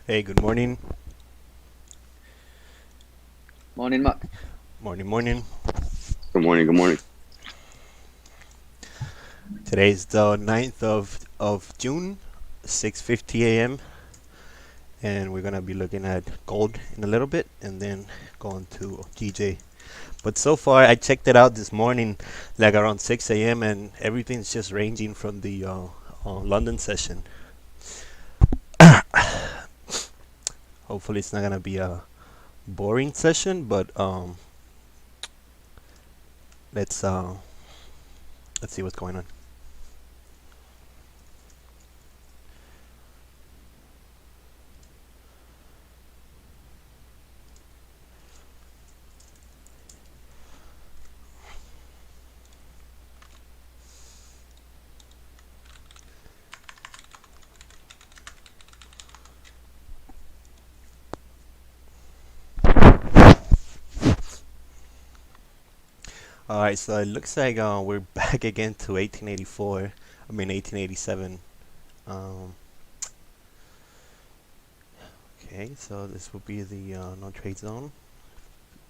Hey, good morning. Morning, Mack. Morning, morning. Good morning. Good morning. Today's the 9th of June, 6:50 a.m. and we're gonna be looking at gold in a little bit and then going to GJ. But so far, I checked it out this morning, like around 6 a.m. and everything's just ranging from the London session. Hopefully, it's not gonna be a boring session, but let's let's see what's going on. All right, so it looks like we're back again to 1884. I mean 1887. Um, okay, so this will be the no trade zone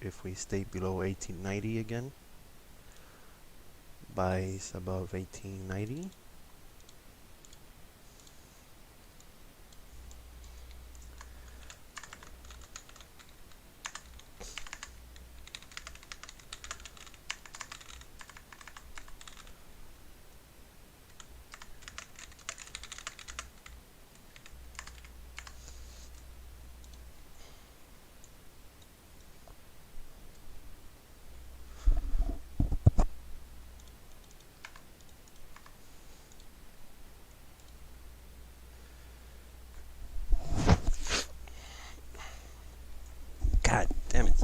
if we stay below 1890 again. Buys above 1890. God damn it.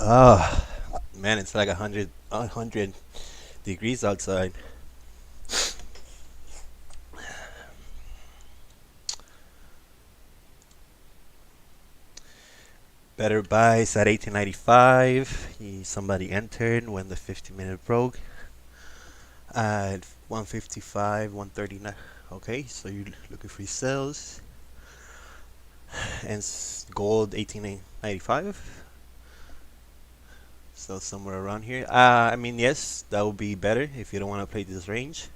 Oh, man, it's like 100 degrees outside. Better buys at 1895. Somebody entered when the 50-minute broke at 155, 139. Okay, so you're looking for sales. And gold 1895. So somewhere around here. I mean, yes, that would be better if you don't want to play this range.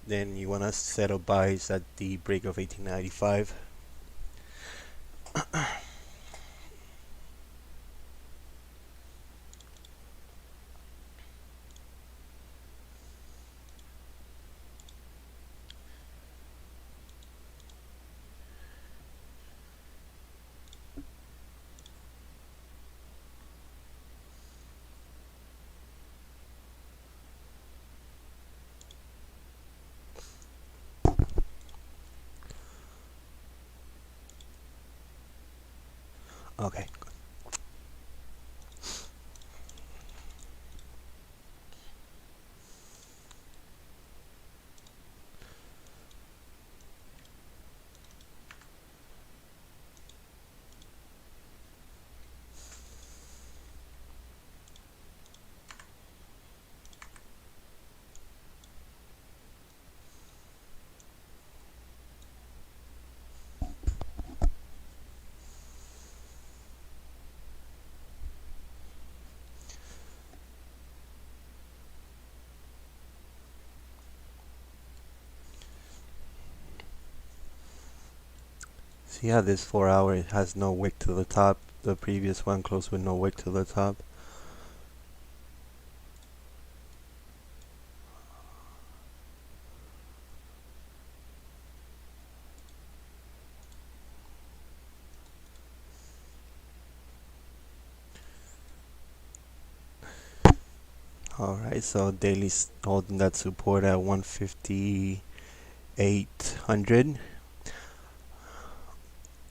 Then you want to set up buys at the break of 1895. Okay. So yeah, this 4 hour has no wick to the top. The previous one closed with no wick to the top. Alright, so daily's holding that support at 158.800.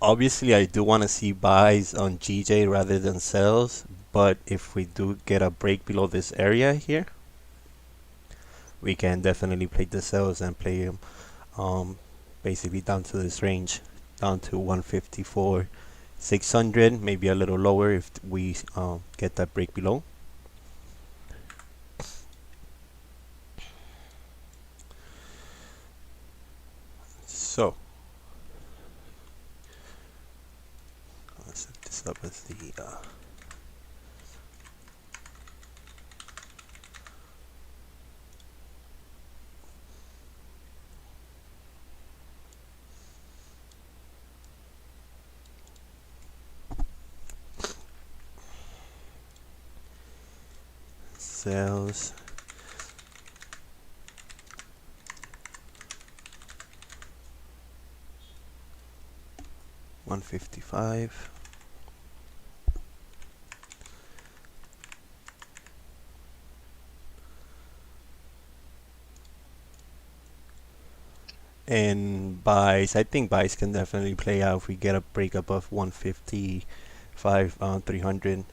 Obviously, I do want to see buys on GJ rather than sells, but if we do get a break below this area here, we can definitely play the sells and play them basically down to this range, down to 154. 600, maybe a little lower if we get that break below. So let's set this up as the sales. $155. And buys, I think buys can definitely play out if we get a break above 155, 300.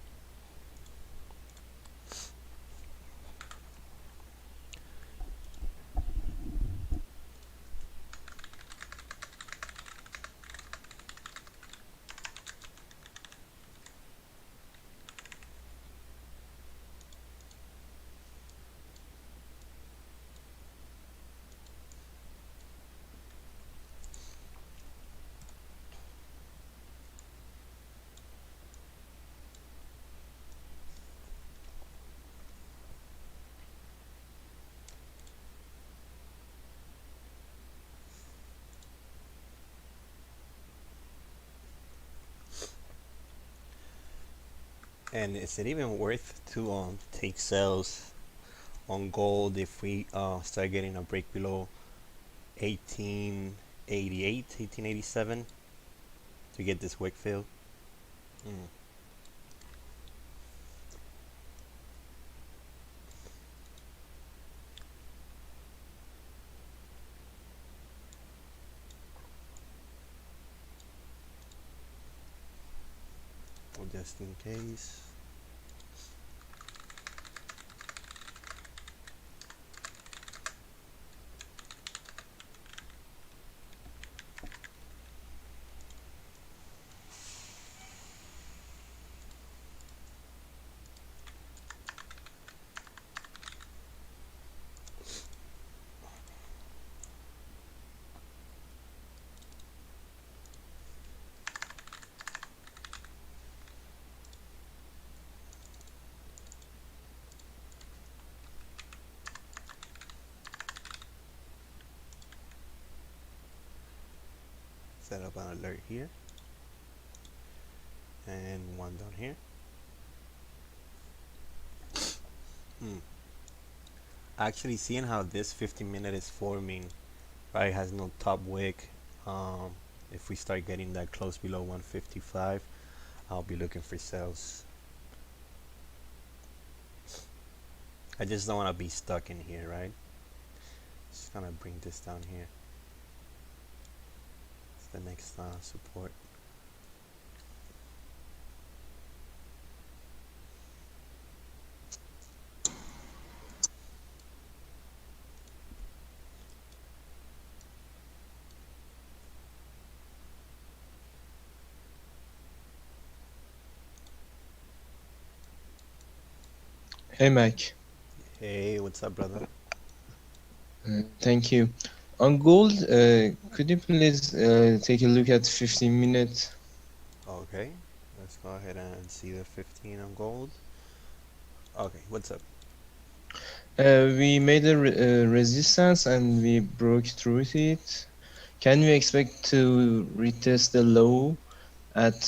And is it even worth to take sales on gold if we start getting a break below 1888, 1887 to get this wick fill? Mm. Well, just in case. Set up an alert here and one down here. Actually, seeing how this 15-minute is forming, right, has no top wick. If we start getting that close below 155, I'll be looking for sales. I just don't want to be stuck in here, right? Just gonna bring this down here. It's the next support. Hey, Mac. Hey, what's up, brother? Thank you. On gold, could you please take a look at 15 minutes? Okay, let's go ahead and see the 15 on gold. Okay, what's up? We made a resistance and we broke through it. Can we expect to retest the low at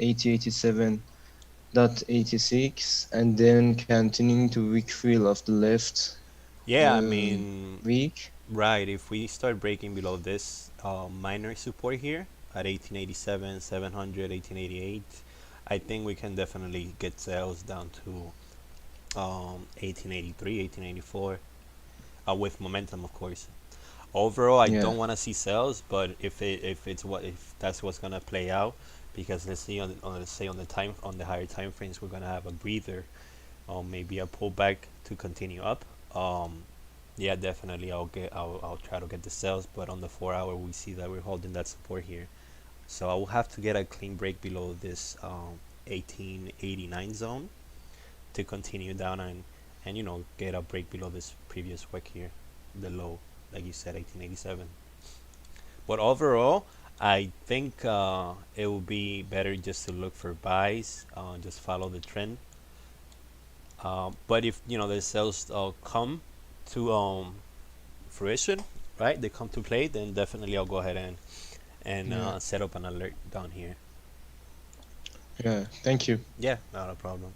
8087.86 and then continuing to weak fill of the left Yeah, I mean, week? right, if we start breaking below this minor support here at 1887, 700, 1888, I think we can definitely get sales down to 1883, 1884, with momentum, of course. Overall, I Yeah. don't want to see sales, but if that's what's gonna play out, because let's see let's say on the higher time frames, we're gonna have a breather, or maybe a pullback to continue up. Yeah, definitely I'll try to get the sales, but on the 4 hour we see that we're holding that support here, so I will have to get a clean break below this 1889 zone to continue down, and get a break below this previous wick here, the low, like you said, 1887. But overall, I think it will be better just to look for buys, just follow the trend. But if the sales come to fruition, right? They come to play, then definitely I'll go ahead and Yeah. set up an alert down here. Yeah. Thank you. Yeah, not a problem.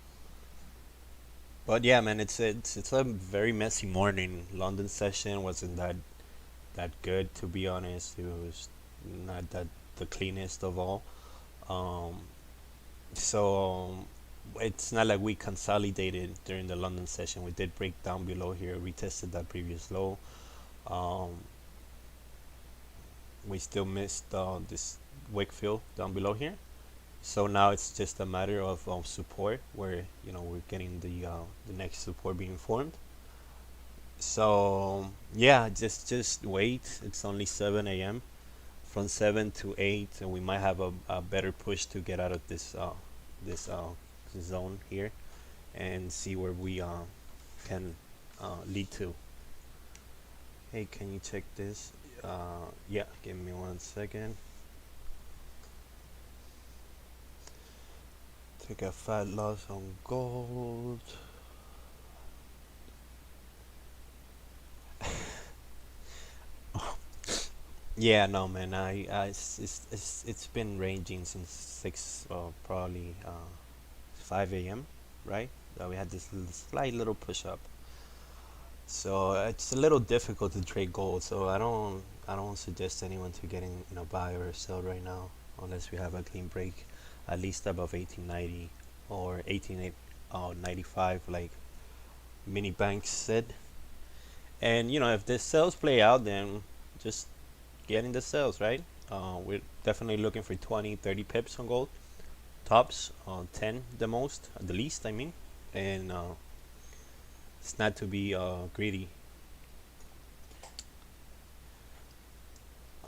But yeah, man, it's a very messy morning. London session wasn't that good, to be honest. It was not that the cleanest of all. Um, so it's not like we consolidated during the London session. We did break down below here, retested that previous low. Um, we still missed this wick fill down below here. So now it's just a matter of support, where we're getting the next support being formed. So yeah, just wait. It's only 7 a.m. From 7 to 8, and we might have a better push to get out of this zone here, and see where we can lead to. Hey, can you check this? Yeah, give me 1 second. Take a fat loss on gold. Yeah, no, man. It's been ranging since 6, probably 5 a.m. Right? We had this slight little push up. So it's a little difficult to trade gold. So I don't suggest anyone to get in, buy or sell right now, unless we have a clean break, at least above 1890 or 1895, like mini banks said. And if the sales play out, then just getting the sales, right? We're definitely looking for 20, 30 pips on gold. Tops, 10 the most, the least, I mean. And it's not to be greedy.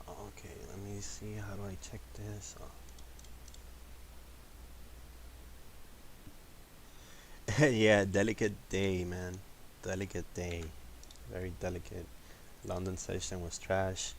Okay, let me see. How do I check this? Yeah, delicate day, man. Delicate day. Very delicate. London session was trash.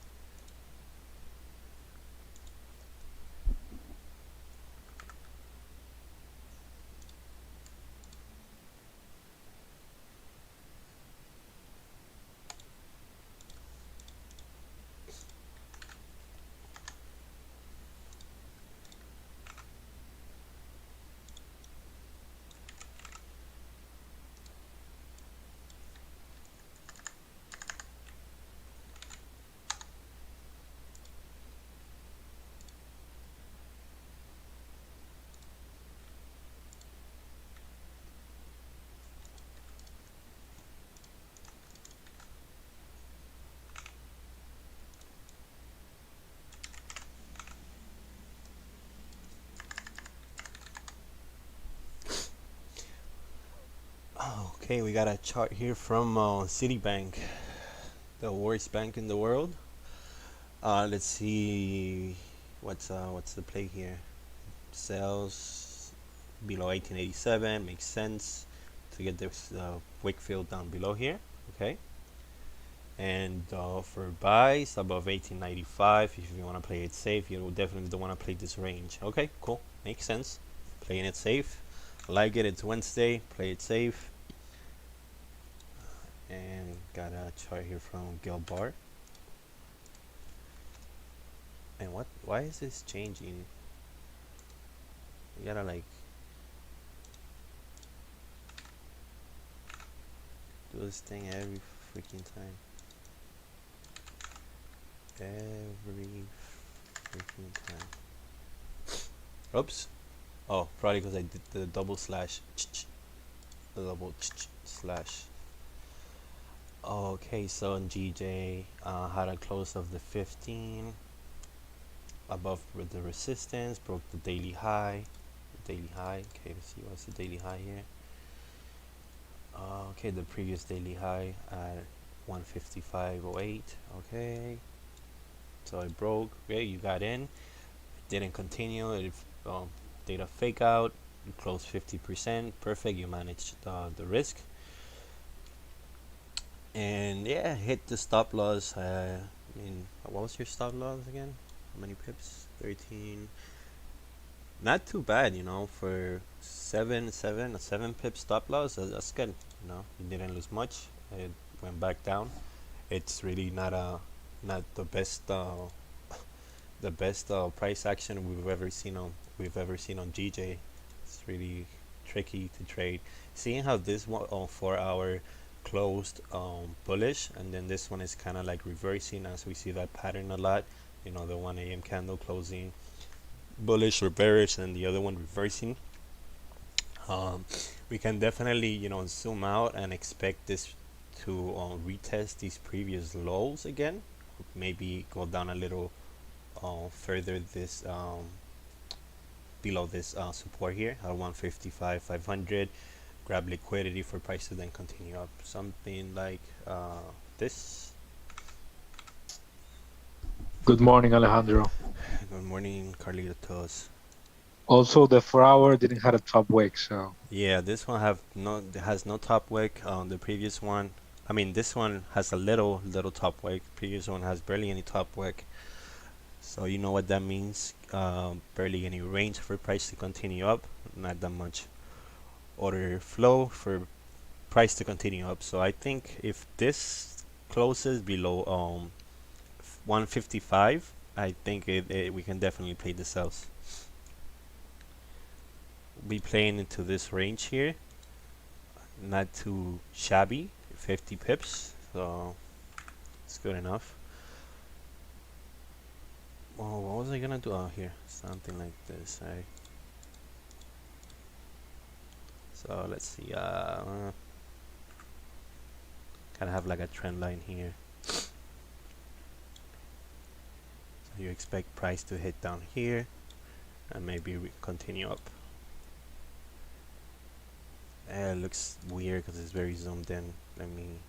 Okay, we got a chart here from Citibank, the worst bank in the world. Let's see what's the play here. Sales below 1887 makes sense to get this wick fill down below here. Okay, and for buys above 1895, if you want to play it safe, you definitely don't want to play this range. Okay, cool, makes sense. Playing it safe, I like it. It's Wednesday, play it safe. And got a chart here from Gilbart. And why is this changing? You gotta like do this thing every freaking time. Every freaking time. Oops. Oh, probably because I did the double slash. double slash. Okay, so in GJ had a close of the 15 above with the resistance, broke the daily high. Okay, let's see what's the daily high here. Okay, the previous daily high at 155.08. Okay, so it broke. Okay, you got in. It didn't continue. It did a fake out. You closed 50%. Perfect. You managed the risk. And yeah, hit the stop loss. I mean, what was your stop loss again? How many pips? 13. Not too bad, for a 7 pip stop loss. That's good. You didn't lose much. It went back down. It's really not the best price action we've ever seen on GJ. It's really tricky to trade. Seeing how this one on 4 hour closed bullish, and then this one is kind of like reversing, as we see that pattern a lot. The 1 a.m. candle closing bullish or bearish, and the other one reversing. We can definitely zoom out and expect this to retest these previous lows again. Maybe go down a little further this below this support here at 155 500, grab liquidity for price to then continue up, something like this. Good morning, Alejandro. Good morning, Carlitos. Also, the 4 hour didn't have a top wick, so Yeah, this one has no top wick. The previous one, I mean, this one has a little top wick. Previous one has barely any top wick. So you know what that means. Barely any range for price to continue up. Not that much order flow for price to continue up. So I think if this closes below 155, I think we can definitely play the sells. Be playing into this range here, not too shabby, 50 pips, so it's good enough. Oh, what was I gonna do out here? Something like this, right? So let's see, kind of have like a trend line here. So you expect price to hit down here and maybe we continue up. It looks weird because it's very zoomed in. Let me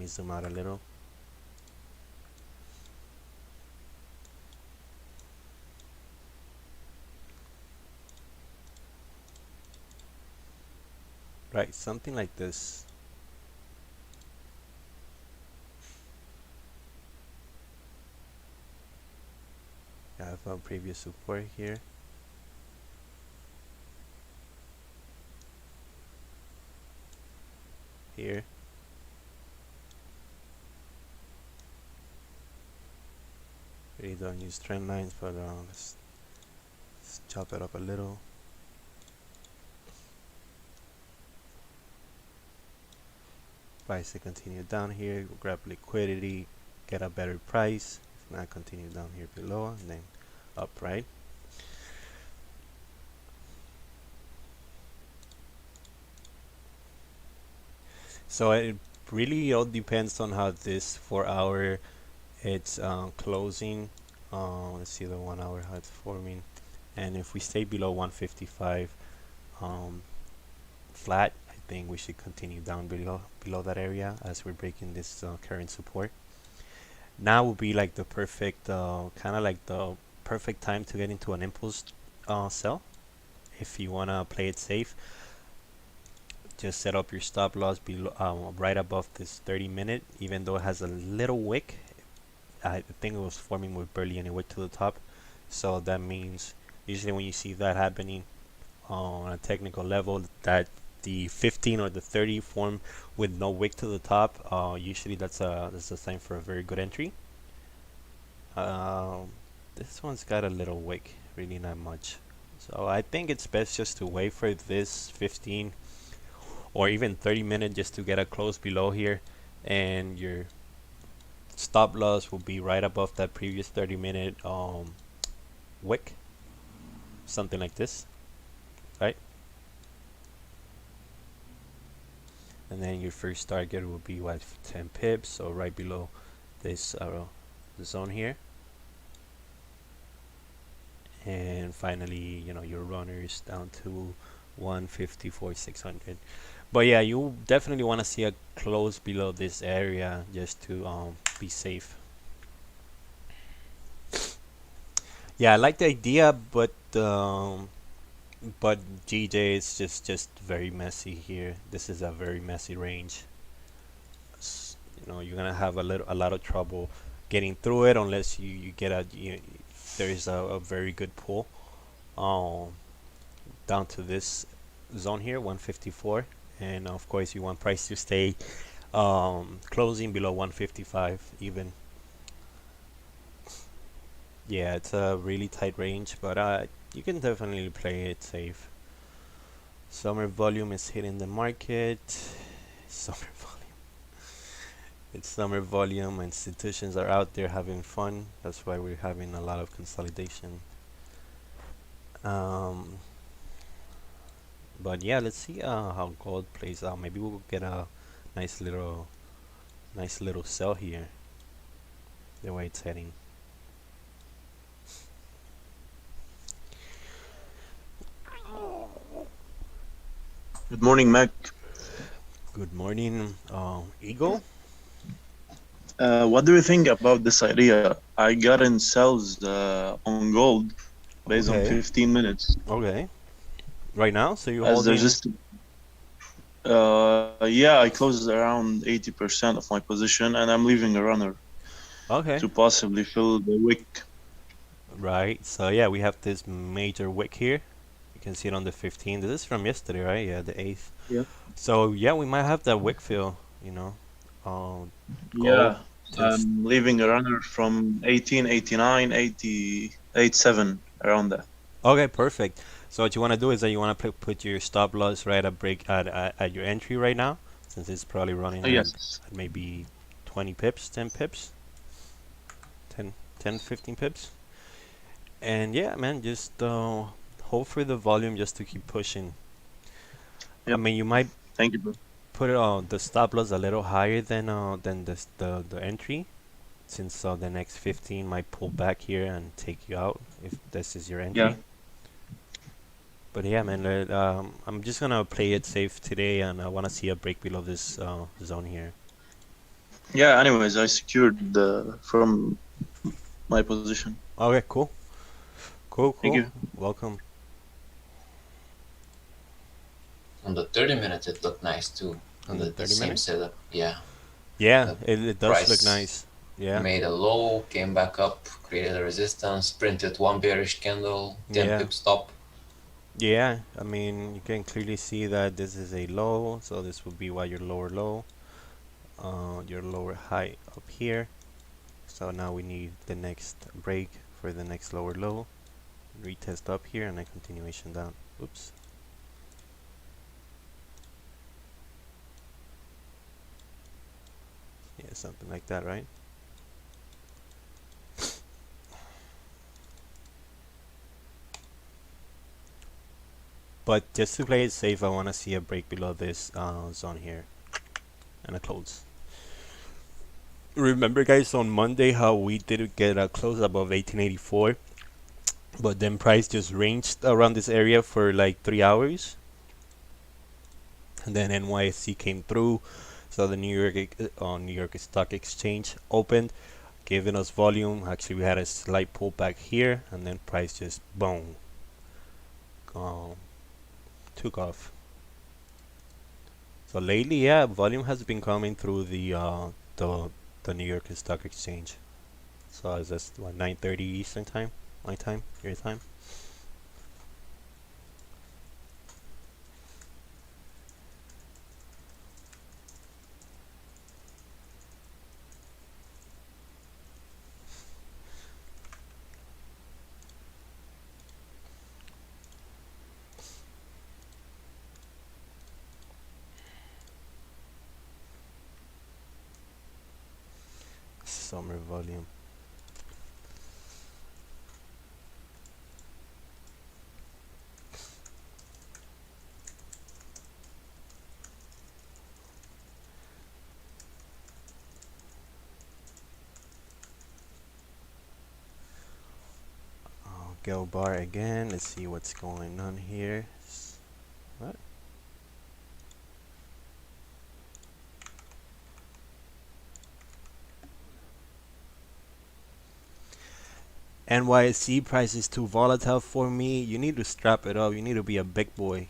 zoom out a little. Right, something like this. I have a previous support here. Here. Really don't use trend lines, but let's chop it up a little. Price to continue down here, grab liquidity, get a better price. If not, continue down here below and then up, right? So it really all depends on how this 4 hour it's closing. Let's see the 1 hour how it's forming, and if we stay below 155 flat, I think we should continue down below that area as we're breaking this current support. Now will be like the perfect kind of like the perfect time to get into an impulse sell. If you want to play it safe, just set up your stop loss below right above this 30-minute. Even though it has a little wick, I think it was forming with barely any wick to the top, so that means usually when you see that happening on a technical level, that the 15 or the 30 form with no wick to the top, usually that's a sign for a very good entry. This one's got a little wick, really not much, so I think it's best just to wait for this 15 or even 30-minute just to get a close below here, and your stop loss will be right above that previous 30-minute wick, something like this, right? and then your first target will be what, 10 pips, so right below this zone here. And finally, your runners down to 154,600. But yeah, you definitely want to see a close below this area just to be safe. Yeah, I like the idea, but GJ is just very messy here. This is a very messy range. You're gonna have a lot of trouble getting through it unless you get there is a very good pull down to this zone here, 154, and of course you want price to stay closing below 155 even. Yeah, it's a really tight range, but you can definitely play it safe. Summer volume is hitting the market. Summer volume. It's summer volume. Institutions are out there having fun. That's why we're having a lot of consolidation. But yeah, let's see how gold plays out. Maybe we'll get a nice little sell here. The way it's heading. Good morning, Mac. Good morning, Eagle. What do you think about this idea? I got in sells on gold based on 15 minutes. Okay. Right now, so you're As holding. there's just, yeah, I closed around 80% of my position, and I'm leaving a runner Okay. to possibly fill the wick. Right. So yeah, we have this major wick here. You can see it on the 15th. This is from yesterday, right? Yeah, the 8th. Yeah. So yeah, we might have that wick fill. Yeah, I'm leaving a runner from 18, 89, 80, 87, around that. Okay, perfect. So what you want to do is that you want to put your stop loss right at your entry right now, since it's probably running Yes. at maybe 20 pips, 10 pips, 10, 15 pips. And yeah, man, just hope for the volume just to keep pushing. Yep. I mean, you might Thank you, bro. put the stop loss a little higher than the entry, since the next 15 might pull back here and take you out if this is your entry. Yeah. But yeah, man, I'm just gonna play it safe today, and I want to see a break below this zone here. Yeah. Anyways, I secured from my position. Okay, cool. Thank you. Welcome. On the 30 minutes, it looked nice too. On the 30 same minutes? setup, yeah. Yeah, it does look price nice. Yeah. Made a low, came back up, created a resistance, printed one bearish candle, 10 Yeah. pip stop. Yeah, I mean, you can clearly see that this is a low, so this would be what your lower low, your lower high up here. So now we need the next break for the next lower low, retest up here, and then continuation down. Oops. Yeah, something like that, right? But just to play it safe, I want to see a break below this zone here and a close. Remember, guys, on Monday how we didn't get a close above 1884, but then price just ranged around this area for like 3 hours, and then NYSE came through. So the New York Stock Exchange opened, giving us volume. Actually, we had a slight pullback here, and then price just boom, took off. So lately, yeah, volume has been coming through the New York Stock Exchange. So is this what, 9:30 Eastern time, my time, your time? Summer volume. go bar again. Let's see what's going on here. What? NYSE price is too volatile for me. You need to strap it up. You need to be a big boy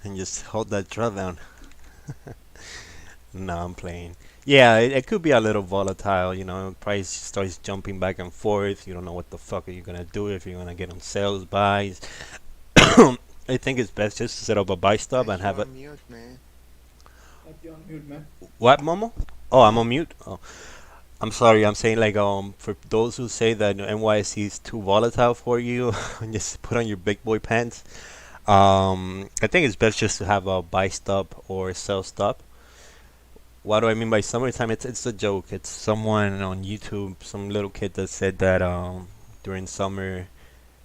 and just hold that drawdown. No, I'm playing. Yeah, it could be a little volatile. You know, price starts jumping back and forth. You don't know what the fuck are you gonna do, if you're gonna get on sales, buys. I think it's best just to set up a buy stop and have it. Mute, man. You're on mute, man. What, Momo? Oh, I'm on mute. Oh, I'm sorry. I'm saying like for those who say that NYSE is too volatile for you, just put on your big boy pants. I think it's best just to have a buy stop or sell stop. What do I mean by summertime? It's a joke. It's someone on YouTube, some little kid that said that during summer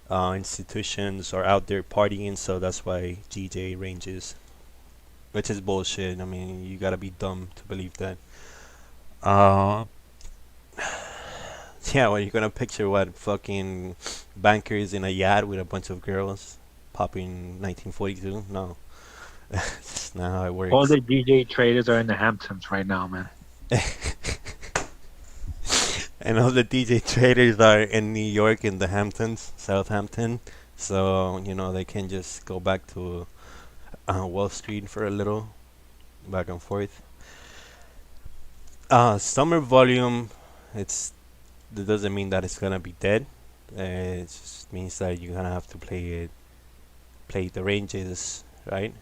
institutions are out there partying, so that's why GJ ranges, which is bullshit. I mean, you gotta be dumb to believe that. Yeah, well, you're gonna picture what fucking bankers in a yacht with a bunch of girls popping 1942? No, that's not how it works. All the DJ traders are in the Hamptons right now, man. And all the DJ traders are in New York, in the Hamptons, Southampton. So, you know, they can just go back to Wall Street for a little, back and forth. Summer volume, that doesn't mean that it's gonna be dead. It just means that you're gonna have to play the ranges, right?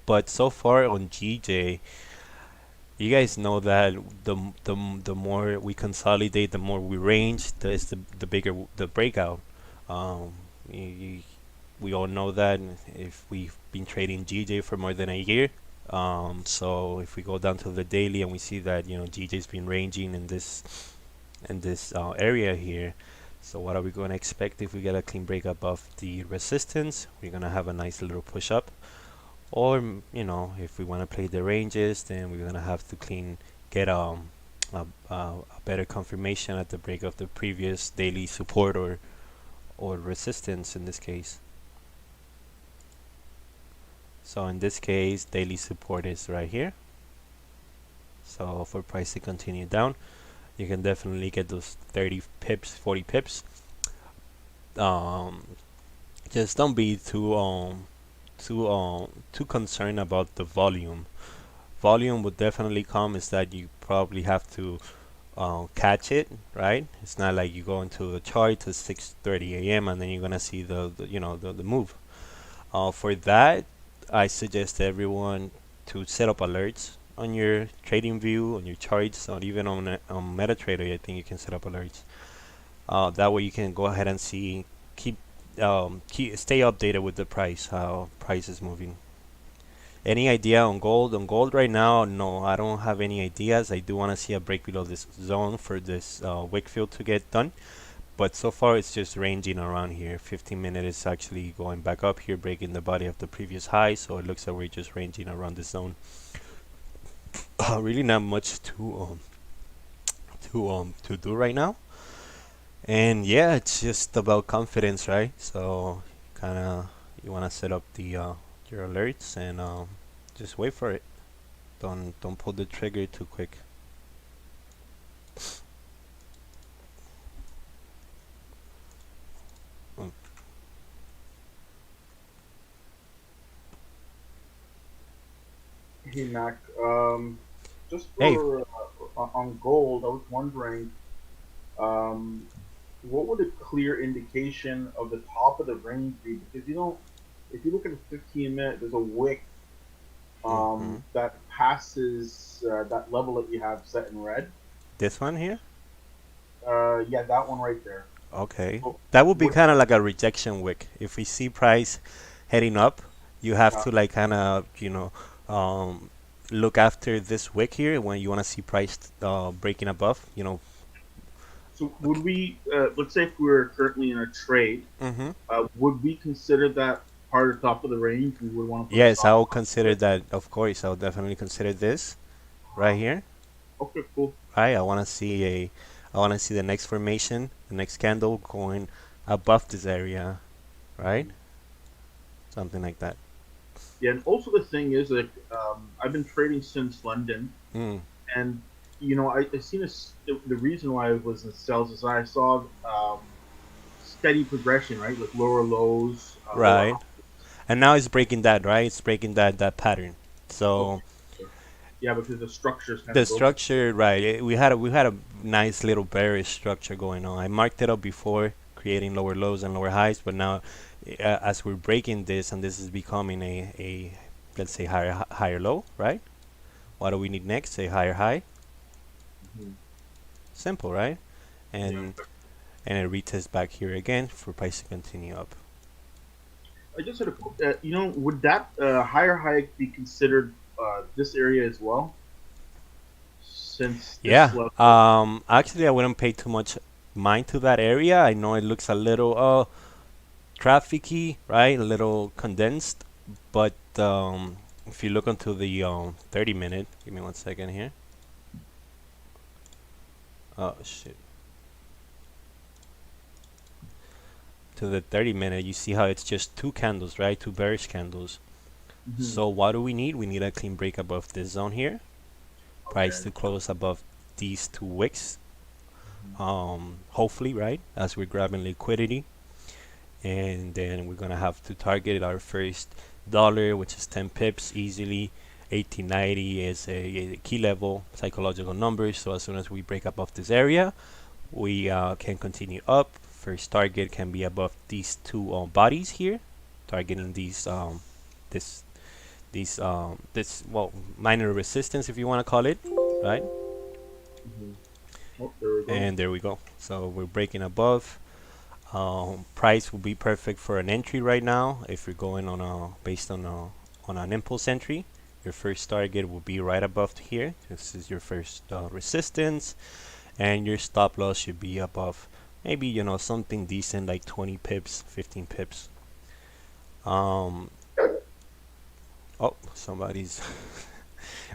But so far on GJ, you guys know that the more we consolidate, the more we range, the bigger the breakout. We all know that if we've been trading GJ for more than a year. So if we go down to the daily and we see that GJ's been ranging in this area here. So what are we going to expect if we get a clean break above the resistance? We're going to have a nice little push up. Or, if we want to play the ranges, then we're going to have to get a better confirmation at the break of the previous daily support or resistance in this case. So in this case, daily support is right here. So for price to continue down, you can definitely get those 30 pips, 40 pips. Just don't be too concerned about the volume. Volume would definitely come. Is that you probably have to catch it, right? It's not like you go into the chart at 6:30 a.m. and then you're gonna see the move. For that, I suggest everyone to set up alerts on your trading view, on your charts, or even on MetaTrader. I think you can set up alerts. That way you can go ahead and see, stay updated with the price, how price is moving. Any idea on gold? On gold right now, no, I don't have any ideas. I do want to see a break below this zone for this wick fill to get done. But so far it's just ranging around here. 15 minute is actually going back up here, breaking the body of the previous high. So it looks like we're just ranging around this zone. Really not much to do right now. And yeah, it's just about confidence, right? So you want to set up your alerts and just wait for it. Don't pull the trigger too quick. Hey Mac, just for on gold, I was wondering, what would a clear indication of the top of the range be? Because if you look at a 15-minute, there's a wick that passes that level that you have set in red. This one here? Yeah, that one right there. Okay, so that would be kind of like a rejection wick. If we see price heading up, you have to look after this wick here when you want to see price breaking above. So would we, let's say if we were currently in a trade, would we consider that part of the top of the range? We would want to. Yes, I will consider that. Of course, I'll definitely consider this right here. Okay, cool. Right, I want to see I want to see the next formation, the next candle going above this area, right? Something like that. Yeah, and also the thing is, like, I've been trading since London, Mm, and I seen the reason why I was in sales is I saw steady progression, right? Like lower lows, lower right. highs. And now it's breaking that, right? It's breaking that pattern. So Okay. Yeah, because the structure's kind the of broken. structure, right? We had a nice little bearish structure going on. I marked it up before, creating lower lows and lower highs, but now as we're breaking this and this is becoming a let's say higher low, right? What do we need next? A higher high. Mhm. Simple, right? Yeah. And and it retests back here again for price to continue up. I just had would that higher high be considered this area as well? Since this Yeah. level, Actually, I wouldn't pay too much mind to that area. I know it looks a little trafficy, right? A little condensed, but if you look onto the 30 minute, give me 1 second here. Oh shit. To the 30 minute, you see how it's just two candles, right? Two bearish candles. So what do we need? We need a clean break above this zone here. Price to close above these two wicks. Hopefully, right? As we're grabbing liquidity. And then we're gonna have to target our first dollar, which is 10 pips easily. 1890 is a key level psychological number, so as soon as we break above this area, we can continue up. First target can be above these two bodies here, targeting this well, minor resistance, if you want to call it, right? Oh, there we go. And there we go. So we're breaking above. Price will be perfect for an entry right now. If you're going on based on an impulse entry, your first target will be right above here. This is your first resistance, and your stop loss should be above maybe something decent like 20 pips, 15 pips. Oh, somebody's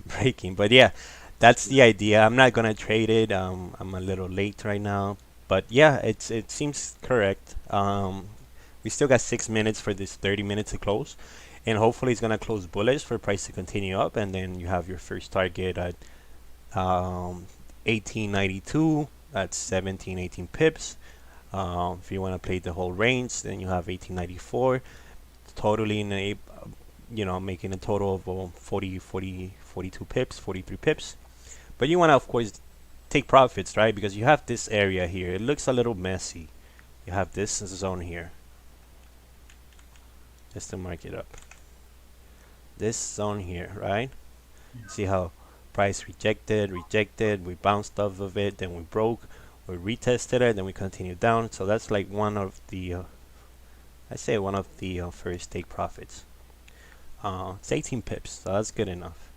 breaking, but yeah, that's the idea. I'm not gonna trade it. I'm a little late right now, but yeah, it seems correct. We still got 6 minutes for this 30 minutes to close, and hopefully it's gonna close bullish for price to continue up, and then you have your first target at 1892. That's 17, 18 pips. If you want to play the whole range, then you have 1894. Totally in a making a total of 42 pips, 43 pips. But you want to, of course, take profits, right? Because you have this area here. It looks a little messy. You have this zone here. Just to mark it up. This zone here, right? See how price rejected, we bounced off of it, then we broke, we retested it, then we continued down. So that's like one of the, I say one of the first take profits. It's 18 pips, so that's good enough.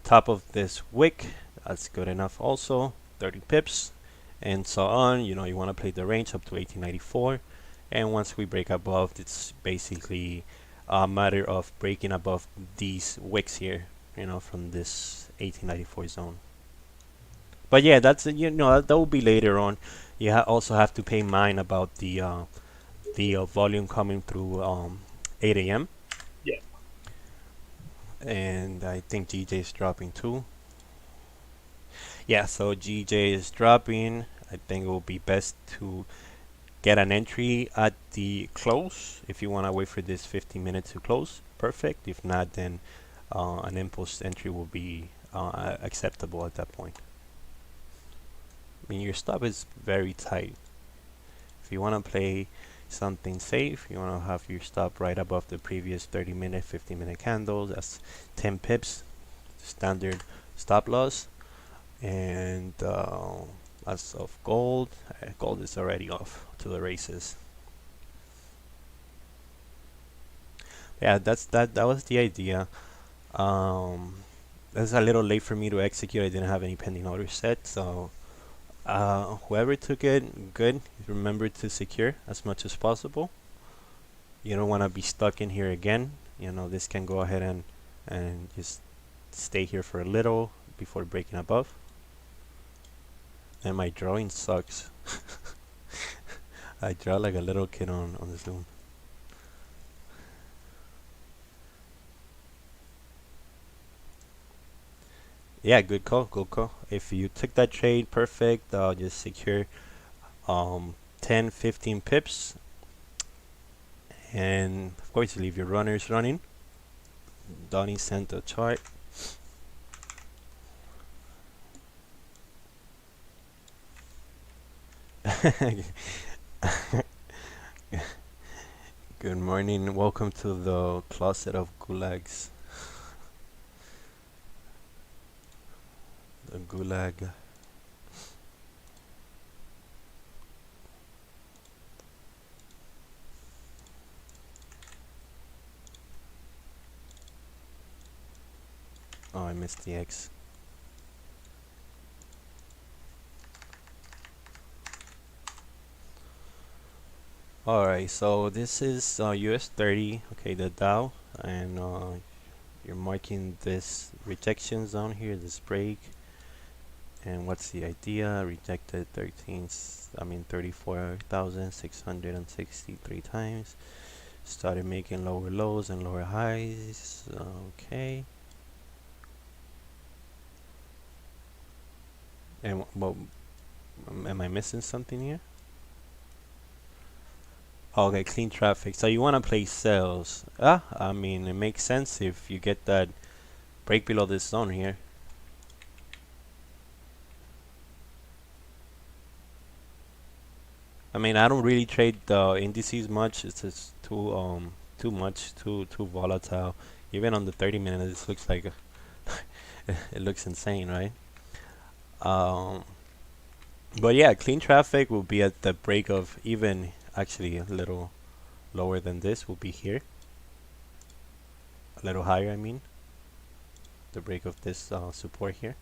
Top of this wick, that's good enough also, 30 pips, and so on. You want to play the range up to 1894, and once we break above, it's basically a matter of breaking above these wicks here, from this 1894 zone. But yeah, that's that will be later on. You also have to pay mind about the volume coming through 8 a.m. Yeah. And I think GJ is dropping too. Yeah, so GJ is dropping. I think it will be best to get an entry at the close. If you want to wait for this 15 minutes to close, perfect. If not, then an impulse entry will be acceptable at that point. I mean, your stop is very tight. If you want to play something safe, you want to have your stop right above the previous 30-minute, 15-minute candles. That's 10 pips, standard stop loss. And as of gold, gold is already off to the races. Yeah, that was the idea. It's a little late for me to execute. I didn't have any pending orders set, so whoever took it, good. Remember to secure as much as possible. You don't want to be stuck in here again. This can go ahead and just stay here for a little before breaking above. And my drawing sucks. I draw like a little kid on the Zoom. Yeah, good call, good call. If you took that trade, perfect. Just secure 10, 15 pips. And of course, you leave your runners running. Donnie sent a chart. Good morning. Welcome to the closet of gulags. The gulag. Oh, I missed the X. Alright, so this is US 30, okay, the Dow, and you're marking this rejection zone here, this break. And what's the idea? Rejected 34,663 times. Started making lower lows and lower highs. Okay. And well, am I missing something here? Okay, clean traffic. So you want to play sales? I mean, it makes sense if you get that break below this zone here. I mean, I don't really trade the indices much. It's just too volatile. Even on the 30-minute, this looks like it looks insane, right? But yeah, clean traffic will be at the break of even actually a little lower than this will be here. A little higher, I mean. The break of this support here.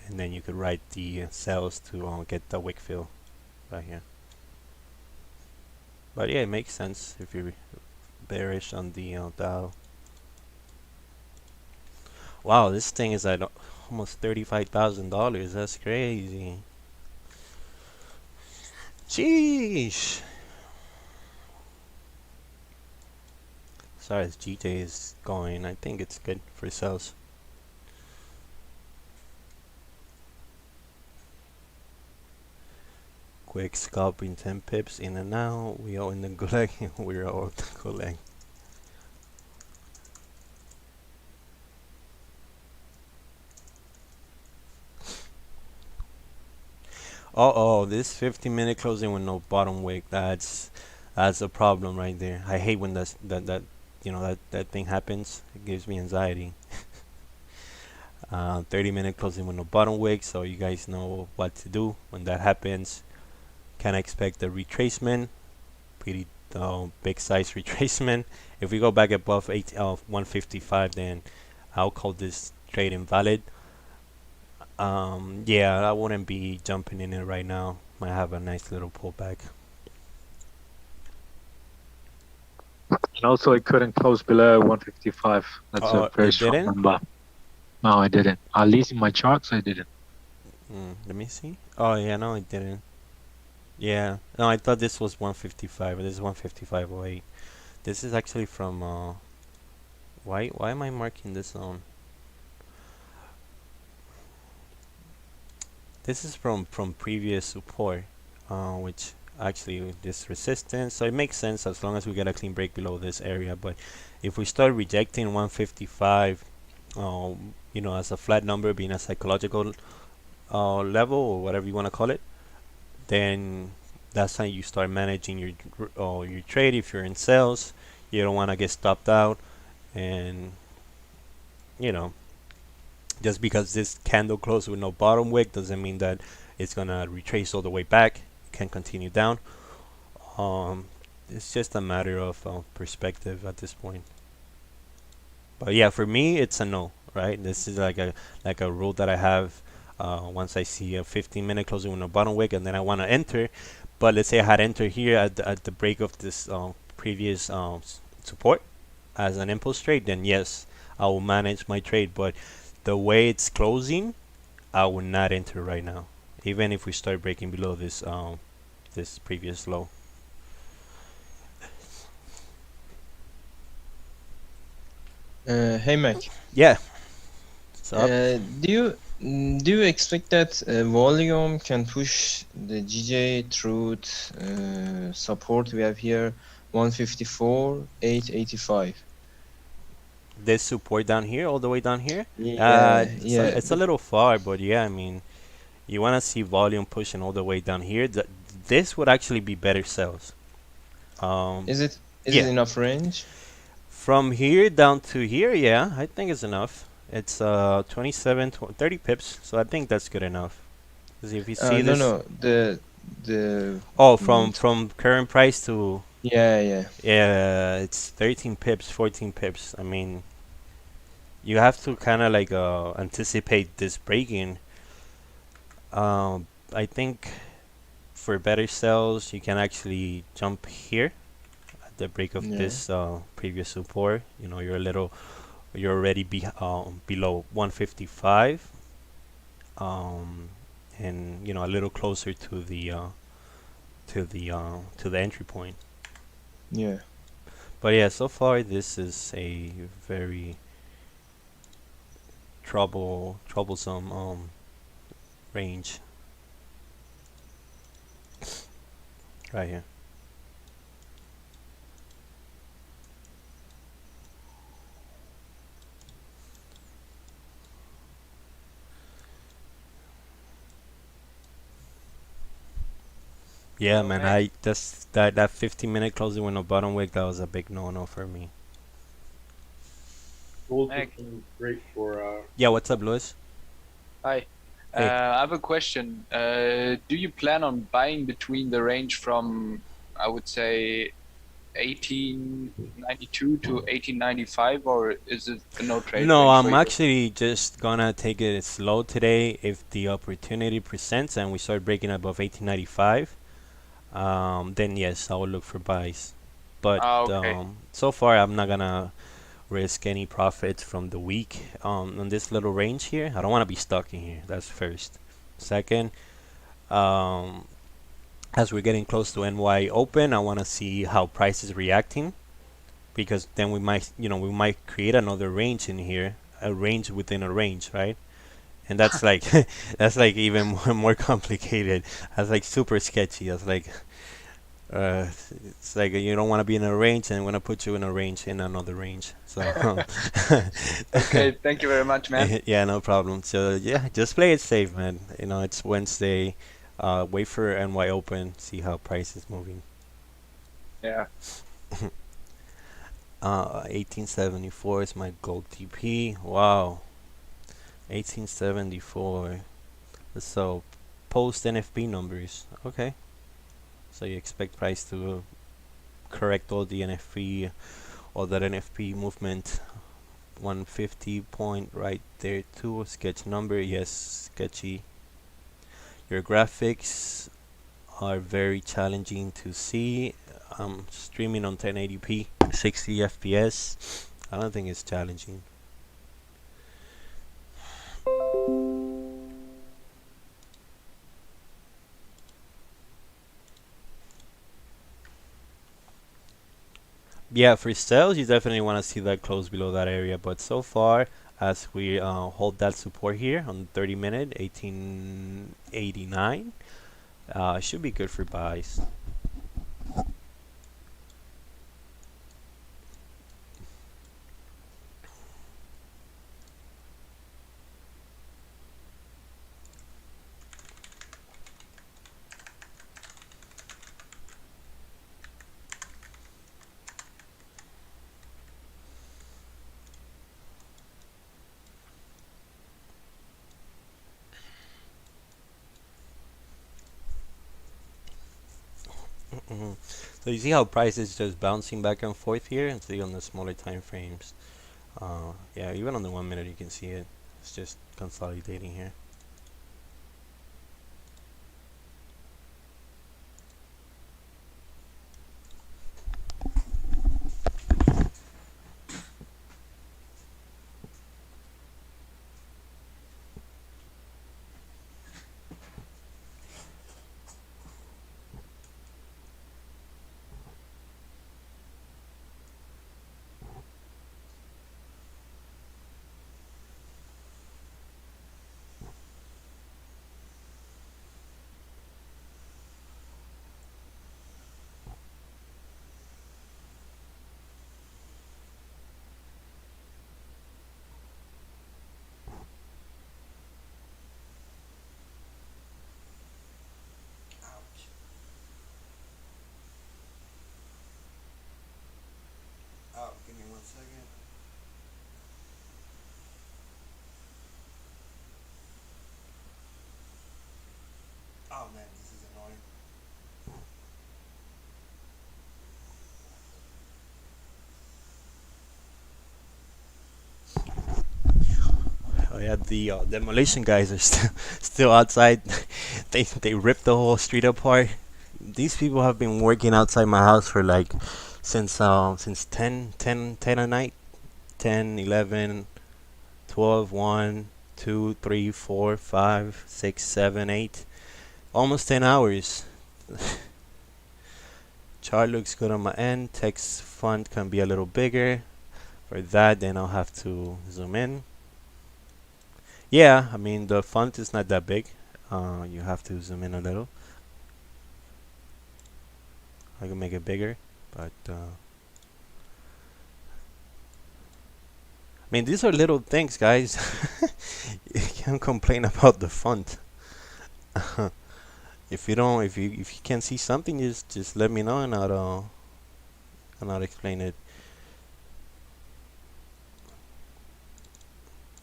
And then you could write the cells to get the wick fill right here. But yeah, it makes sense if you're bearish on the Dow. Wow, this thing is at almost $35,000. That's crazy. Jeez. Sorry, as GJ is going. I think it's good for sales. Quick scalping 10 pips in and out. We are in the gulag. We're all in the gulag. Oh, this 15-minute closing with no bottom wick. That's a problem right there. I hate when that thing happens. It gives me anxiety. 30-minute closing with no bottom wick, so you guys know what to do when that happens. Can expect a retracement, pretty big size retracement. If we go back above 155, then I'll call this trade invalid. Yeah, I wouldn't be jumping in it right now. Might have a nice little pullback. And also, it couldn't close below 155. That's a very strong number. No, I didn't. At least in my charts, I didn't. Let me see. Oh, yeah, no, it didn't. Yeah, no, I thought this was 155. This is 155.08. This is actually from. Why am I marking this zone? This is from previous support, which actually this resistance. So it makes sense as long as we get a clean break below this area. But if we start rejecting 155, as a flat number, being a psychological level or whatever you want to call it, then that's how you start managing your trade. If you're in sales, you don't want to get stopped out, and just because this candle closed with no bottom wick doesn't mean that it's gonna retrace all the way back. It can continue down. It's just a matter of perspective at this point. But yeah, for me, it's a no. Right? This is like a rule that I have. Once I see a 15-minute closing with no bottom wick, and then I want to enter, but let's say I had entered here at the break of this previous support as an impulse trade, then yes, I will manage my trade. But the way it's closing, I would not enter right now, even if we start breaking below this this previous low. Hey Mac. Yeah. What's up? Do you expect that volume can push the GJ through support we have here, 154, 885? This support down here, all the way down here. Yeah, It's a little far, but yeah, I mean, you want to see volume pushing all the way down here. This would actually be better sells. Is it yeah. enough range? From here down to here, yeah, I think it's enough. It's 27, 30 pips, so I think that's good enough. Because if you see this, no, the from current price to yeah, it's 13 pips, 14 pips. I mean, you have to kind of like anticipate this breaking. I think for better sells, you can actually jump here at the break of this previous support. You know, you're already below 155, and you know, a little closer to the entry point. Yeah. But yeah, so far this is a very troublesome range right here. Yeah, man, I just that 15-minute closing with no bottom wick, that was a big no for me. Gold looking great for Yeah, what's up, Louis? Hi. Hey. I have a question. Do you plan on buying between the range from, I would say, 1892 to 1895, or is it a no trade? No, I'm actually just gonna take it slow today. If the opportunity presents and we start breaking above 1895, then yes, I will look for buys. But okay. So far, I'm not gonna risk any profits from the week on this little range here. I don't want to be stuck in here. That's first. Second, as we're getting close to NY open, I want to see how price is reacting, because then we might create another range in here, a range within a range, right? And that's like that's like even more complicated. That's like super sketchy. That's like it's like you don't want to be in a range, and want to put you in a range in another range. So okay, thank you very much, man. Yeah, no problem. So yeah, just play it safe, man. You know, it's Wednesday. Wait for NY open, see how price is moving. Yeah. 1874 is my gold TP. Wow. 1874. So post NFP numbers. Okay. So you expect price to correct all the NFP, all that NFP movement. 150 point right there too. Sketch number, yes, sketchy. Your graphics are very challenging to see. I'm streaming on 1080p, 60 FPS. I don't think it's challenging. Yeah, for sales, you definitely want to see that close below that area. But so far, as we hold that support here on 30-minute, 1889, should be good for buys. So you see how price is just bouncing back and forth here, and see on the smaller time frames. Yeah, even on the 1 minute you can see it. It's just consolidating here. yeah, the demolition guys are still outside. They ripped the whole street apart. These people have been working outside my house for like since 10 at night. 10, 11, 12, 1, 2, 3, 4, 5, 6, 7, 8. Almost 10 hours. Chart looks good on my end. Text font can be a little bigger. For that, then I'll have to zoom in. Yeah, I mean the font is not that big. You have to zoom in a little. I can make it bigger, but I mean these are little things, guys. You can't complain about the font. If you can't see something, just let me know and I'll explain it.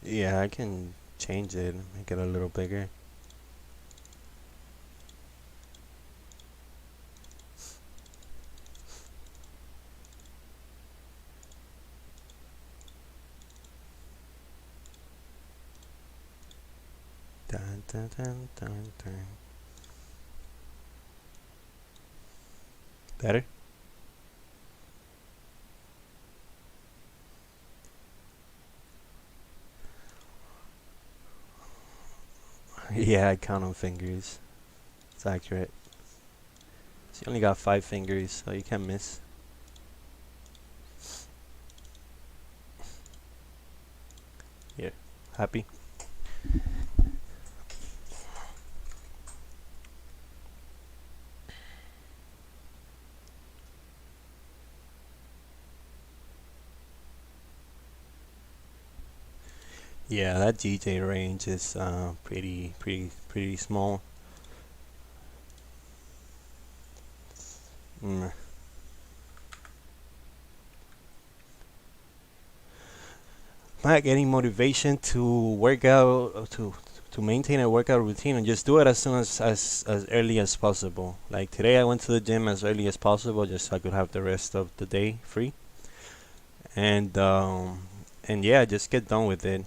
Yeah, I can change it, make it a little bigger. Dun, dun, dun, dun, dun. Better? Yeah, I count on fingers. It's accurate. So you only got 5 fingers, so you can't miss. Here, happy? Yeah, that GJ range is pretty small. Mack, any motivation to work out to maintain a workout routine and just do it as soon as early as possible. Like today, I went to the gym as early as possible just so I could have the rest of the day free. And yeah, just get done with it.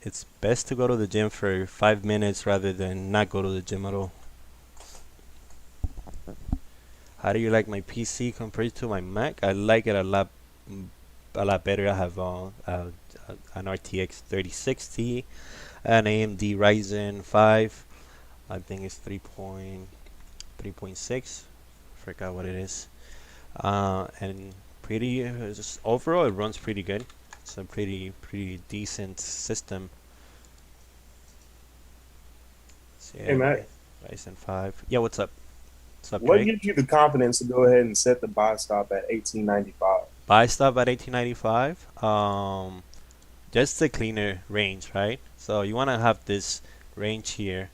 It's best to go to the gym for 5 minutes rather than not go to the gym at all. How do you like my PC compared to my Mac? I like it a lot better. I have an RTX 3060, an AMD Ryzen 5. I think it's 3.6. Forgot what it is. And pretty just overall it runs pretty good. It's a pretty decent system. So yeah, Hey, Matt. Ryzen 5. Yeah, what's up? What's up, What Drake? gives you the confidence to go ahead and set the buy stop at 18.95? Buy stop at 18.95. Just a cleaner range, right? So you want to have this range here.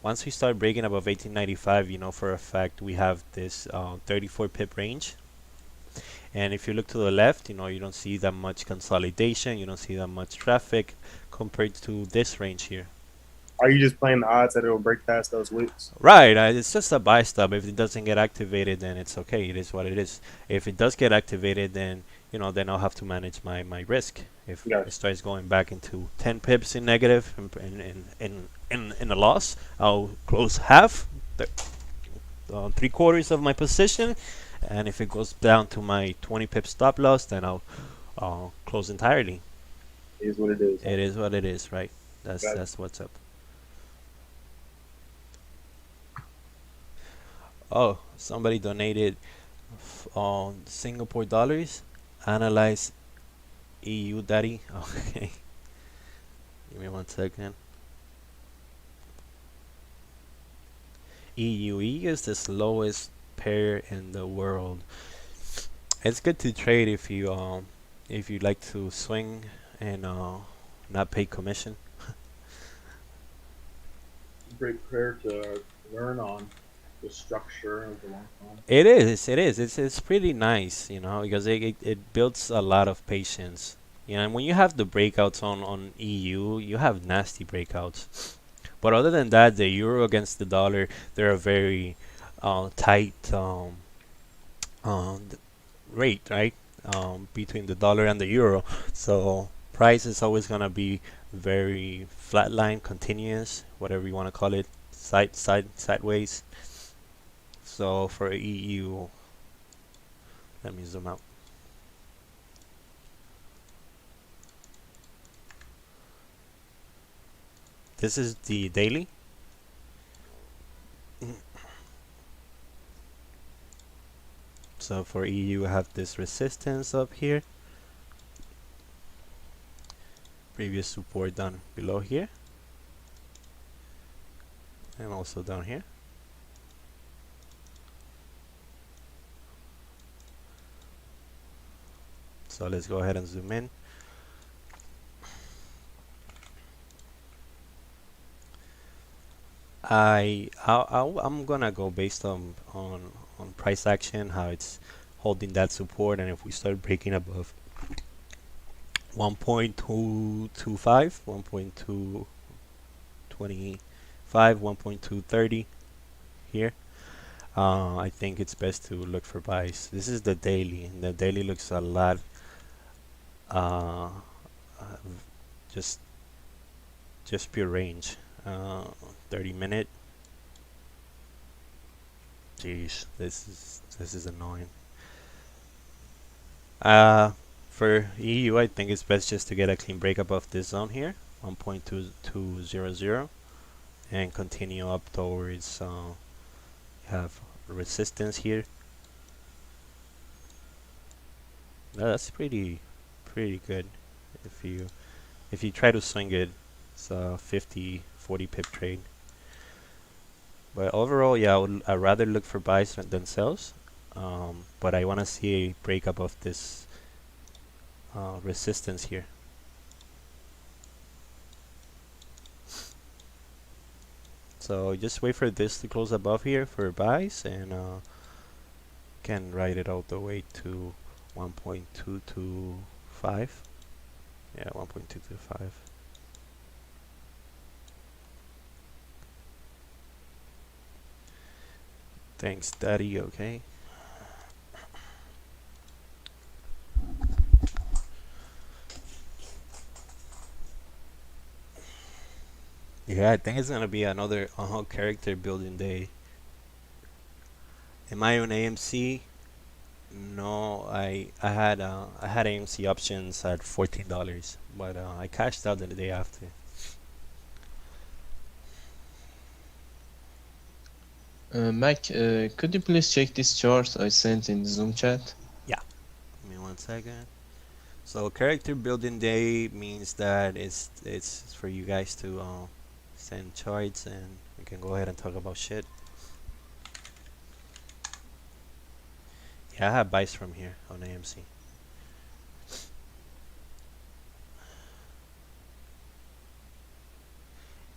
Once we start breaking above 18.95, you know for a fact we have this 34 pip range. And if you look to the left, you know you don't see that much consolidation. You don't see that much traffic compared to this range here. Are you just playing the odds that it'll break past those wicks? Right, it's just a buy stop. If it doesn't get activated, then it's okay. It is what it is. If it does get activated, then you know then I'll have to manage my risk. If it starts going back into 10 pips in negative in a loss, I'll close half, 3/4 of my position, and if it goes down to my 20 pip stop loss, then I'll close entirely. It is what it is. It is what it is, right? That's what's up. Oh, somebody donated Singapore dollars. Analyze EU daddy. Okay. Give me 1 second. EUE is the slowest pair in the world. It's good to trade if you like to swing and not pay commission. Great pair to learn on the structure of the long time. It is. It's pretty nice, you know, because it builds a lot of patience. You know, and when you have the breakouts on EU, you have nasty breakouts. But other than that, the euro against the dollar, they're a very tight rate, right? Between the dollar and the euro. So price is always gonna be very flat line, continuous, whatever you want to call it, sideways. So for EU, let me zoom out. This is the daily. So for EU, we have this resistance up here. Previous support down below here. And also down here. So let's go ahead and zoom in. I'm gonna go based on price action, how it's holding that support, and if we start breaking above 1.225, 1.225, 1.230 here, I think it's best to look for buys. This is the daily, and the daily looks a lot just pure range. 30-minute. Jeez, this is annoying. For EU, I think it's best just to get a clean break above this zone here, 1.2200, and continue up towards. Have resistance here. That's pretty good. If you try to swing it, it's a 40 pip trade. But overall, yeah, I'd rather look for buys than sells. But I want to see a break above this resistance here. So just wait for this to close above here for buys, and can ride it all the way to 1.225. Yeah, 1.225. Thanks, Daddy. Okay. Yeah, I think it's gonna be another character building day. Am I on AMC? No, I had AMC options at $14, but I cashed out the day after. Mac, could you please check this chart I sent in the Zoom chat? Yeah. Give me 1 second. So character building day means that it's for you guys to send charts, and we can go ahead and talk about shit. Yeah, I have buys from here on AMC.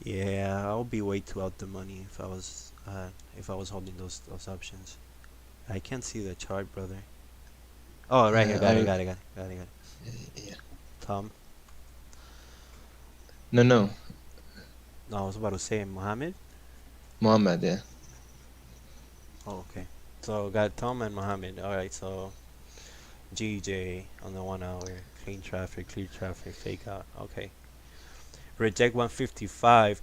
Yeah, I'll be way too out the money if I was holding those options. I can't see the chart, brother. Oh, right here, got it. Yeah. Tom. No. No, I was about to say Mohammed. Mohammed, yeah. Oh, okay. So got Tom and Mohammed. All right, so GJ on the 1 hour, clean traffic, clear traffic, fake out. Okay. Reject 155.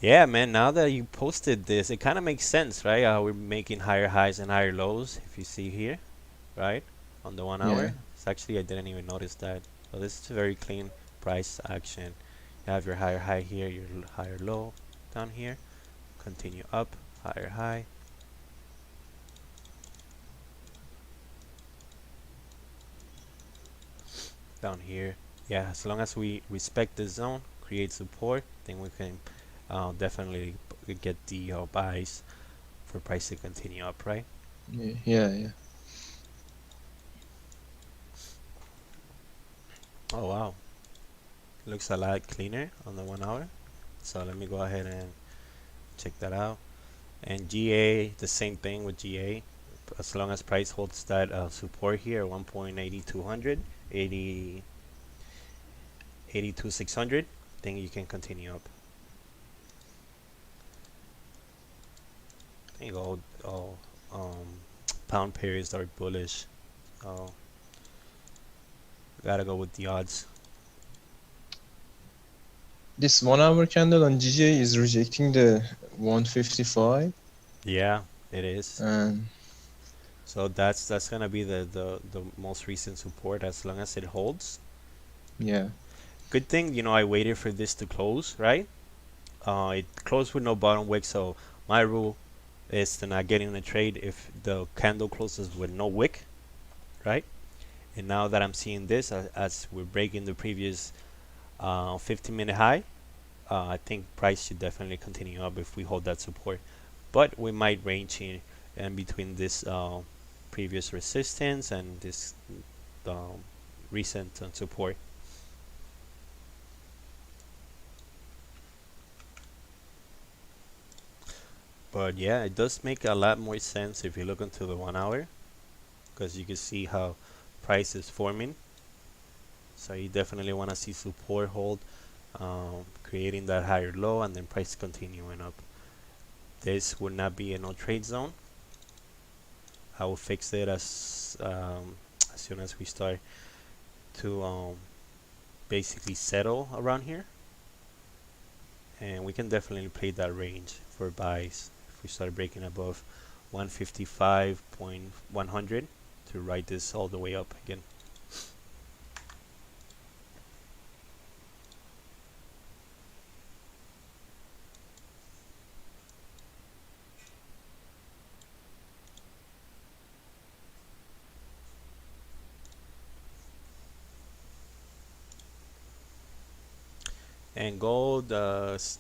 Yeah, man. Now that you posted this, it kind of makes sense, right? We're making higher highs and higher lows. If you see here, right, on the 1 hour. Yeah. It's actually, I didn't even notice that. So this is a very clean price action. You have your higher high here, your higher low down here. Continue up, higher high. Down here, yeah, as long as we respect the zone, create support, then we can definitely get the buys for price to continue up, right? Yeah. Oh wow, looks a lot cleaner on the 1 hour. So let me go ahead and check that out. And GA, the same thing with GA. As long as price holds that support here, 1.8200, 82,600, then you can continue up. I think all pound pairs are bullish. So gotta go with the odds. This 1 hour candle on GJ is rejecting the 155. Yeah, it is. And so that's gonna be the most recent support as long as it holds. yeah. Good thing, I waited for this to close, right? It closed with no bottom wick, so my rule is to not get in a trade if the candle closes with no wick, right? And now that I'm seeing this as we're breaking the previous 15-minute high, I think price should definitely continue up if we hold that support. But we might range in between this previous resistance and this recent support. But yeah, it does make a lot more sense if you look into the 1 hour, because you can see how price is forming. So you definitely want to see support hold, creating that higher low, and then price continuing up. This would not be a no trade zone. I will fix it as soon as we start to basically settle around here, and we can definitely play that range for buys if we start breaking above 155.100 to ride this all the way up again. And gold is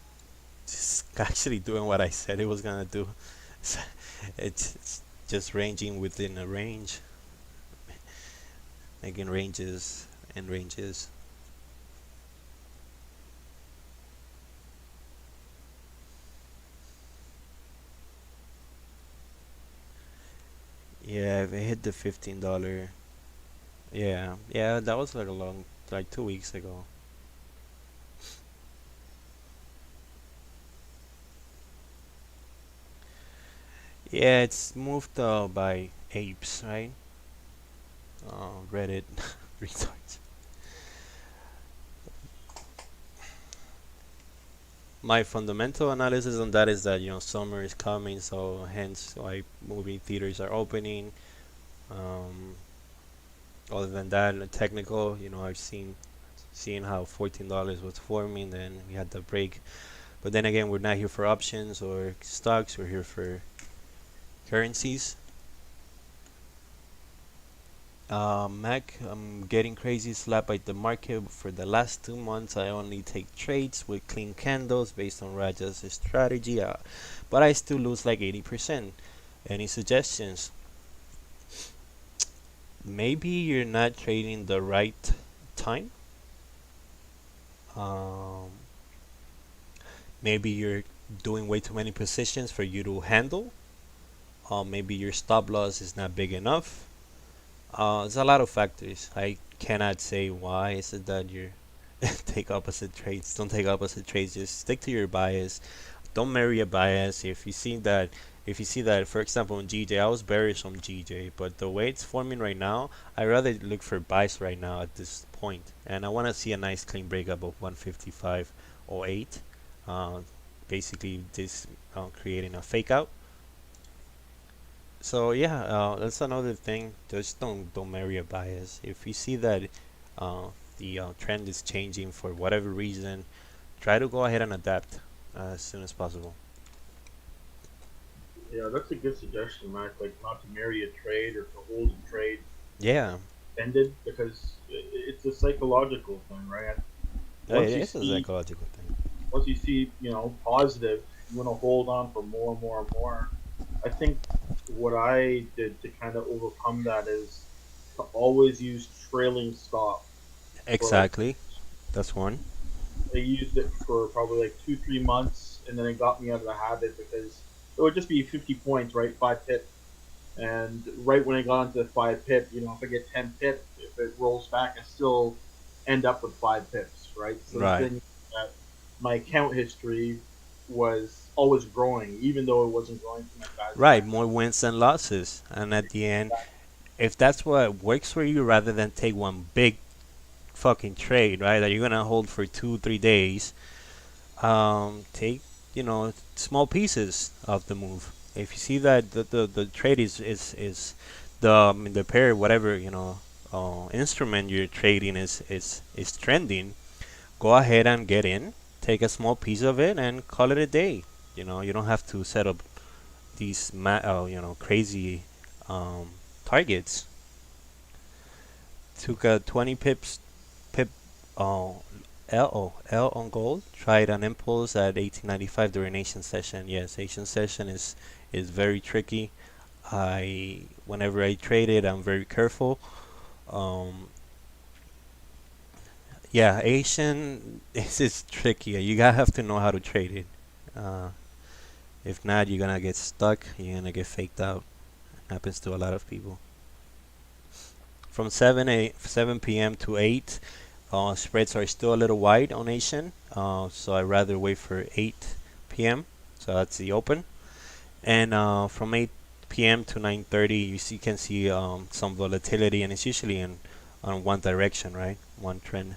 actually doing what I said it was gonna do. It's just ranging within a range, making ranges and ranges. Yeah, if it hit the $15, yeah, that was like 2 weeks ago. Yeah, it's moved by apes, right? Reddit retards. My fundamental analysis on that is that summer is coming, so hence why movie theaters are opening. Other than that, technical, I've seen how $14 was forming, then we had the break. But then again, we're not here for options or stocks, we're here for currencies. Mac, I'm getting crazy slapped by the market. For the last 2 months, I only take trades with clean candles based on Raja's strategy, but I still lose like 80%. Any suggestions? Maybe you're not trading the right time. Maybe you're doing way too many positions for you to handle. Maybe your stop loss is not big enough. There's a lot of factors. I cannot say why is it that you take opposite trades. Don't take opposite trades. Just stick to your bias. Don't marry a bias. If you see that, for example, in GJ, I was bearish on GJ, but the way it's forming right now, I rather look for buys right now at this point, and I want to see a nice clean breakup of 155.08. Basically, this creating a fake out. So yeah, that's another thing. Just don't marry a bias. If you see that the trend is changing for whatever reason, try to go ahead and adapt as soon as possible. Yeah, that's a good suggestion, Mac. Like not to marry a trade or to hold a trade. Yeah. Ended because it's a psychological thing, right? Yeah, it is a psychological thing. Once you see, positive, you want to hold on for more and more and more. I think what I did to kind of overcome that is to always use trailing stop. Exactly. That's one. I used it for probably like 2-3 months, and then it got me out of the habit because it would just be 50 points, right? 5 pips. And right when I got into 5 pip, if I get 10 pips, if it rolls back, I still end up with 5 pips, right? So right. The thing is that my account history was always growing, even though it wasn't growing for my guys. Right, more wins than losses. And at the end, if that's what works for you, rather than take one big fucking trade, right, that you're going to hold for 2-3 days, take small pieces of the move. If you see that the trade is the pair, whatever instrument you're trading is trending, go ahead and get in, take a small piece of it, and call it a day. You don't have to set up these crazy targets. Took a 20 pip uh, L on gold. Tried an impulse at 1895 during Asian session. Yes, Asian session is very tricky. Whenever I trade it, I'm very careful. Um, yeah, Asian is tricky. You gotta have to know how to trade it. Uh, if not, you're gonna get stuck. You're gonna get faked out. Happens to a lot of people. From 7 p.m. to 8, spreads are still a little wide on Asian, so I'd rather wait for 8 p.m. So that's the open. And from 8 p.m. to 9:30, you can see some volatility, and it's usually on one direction, right? One trend.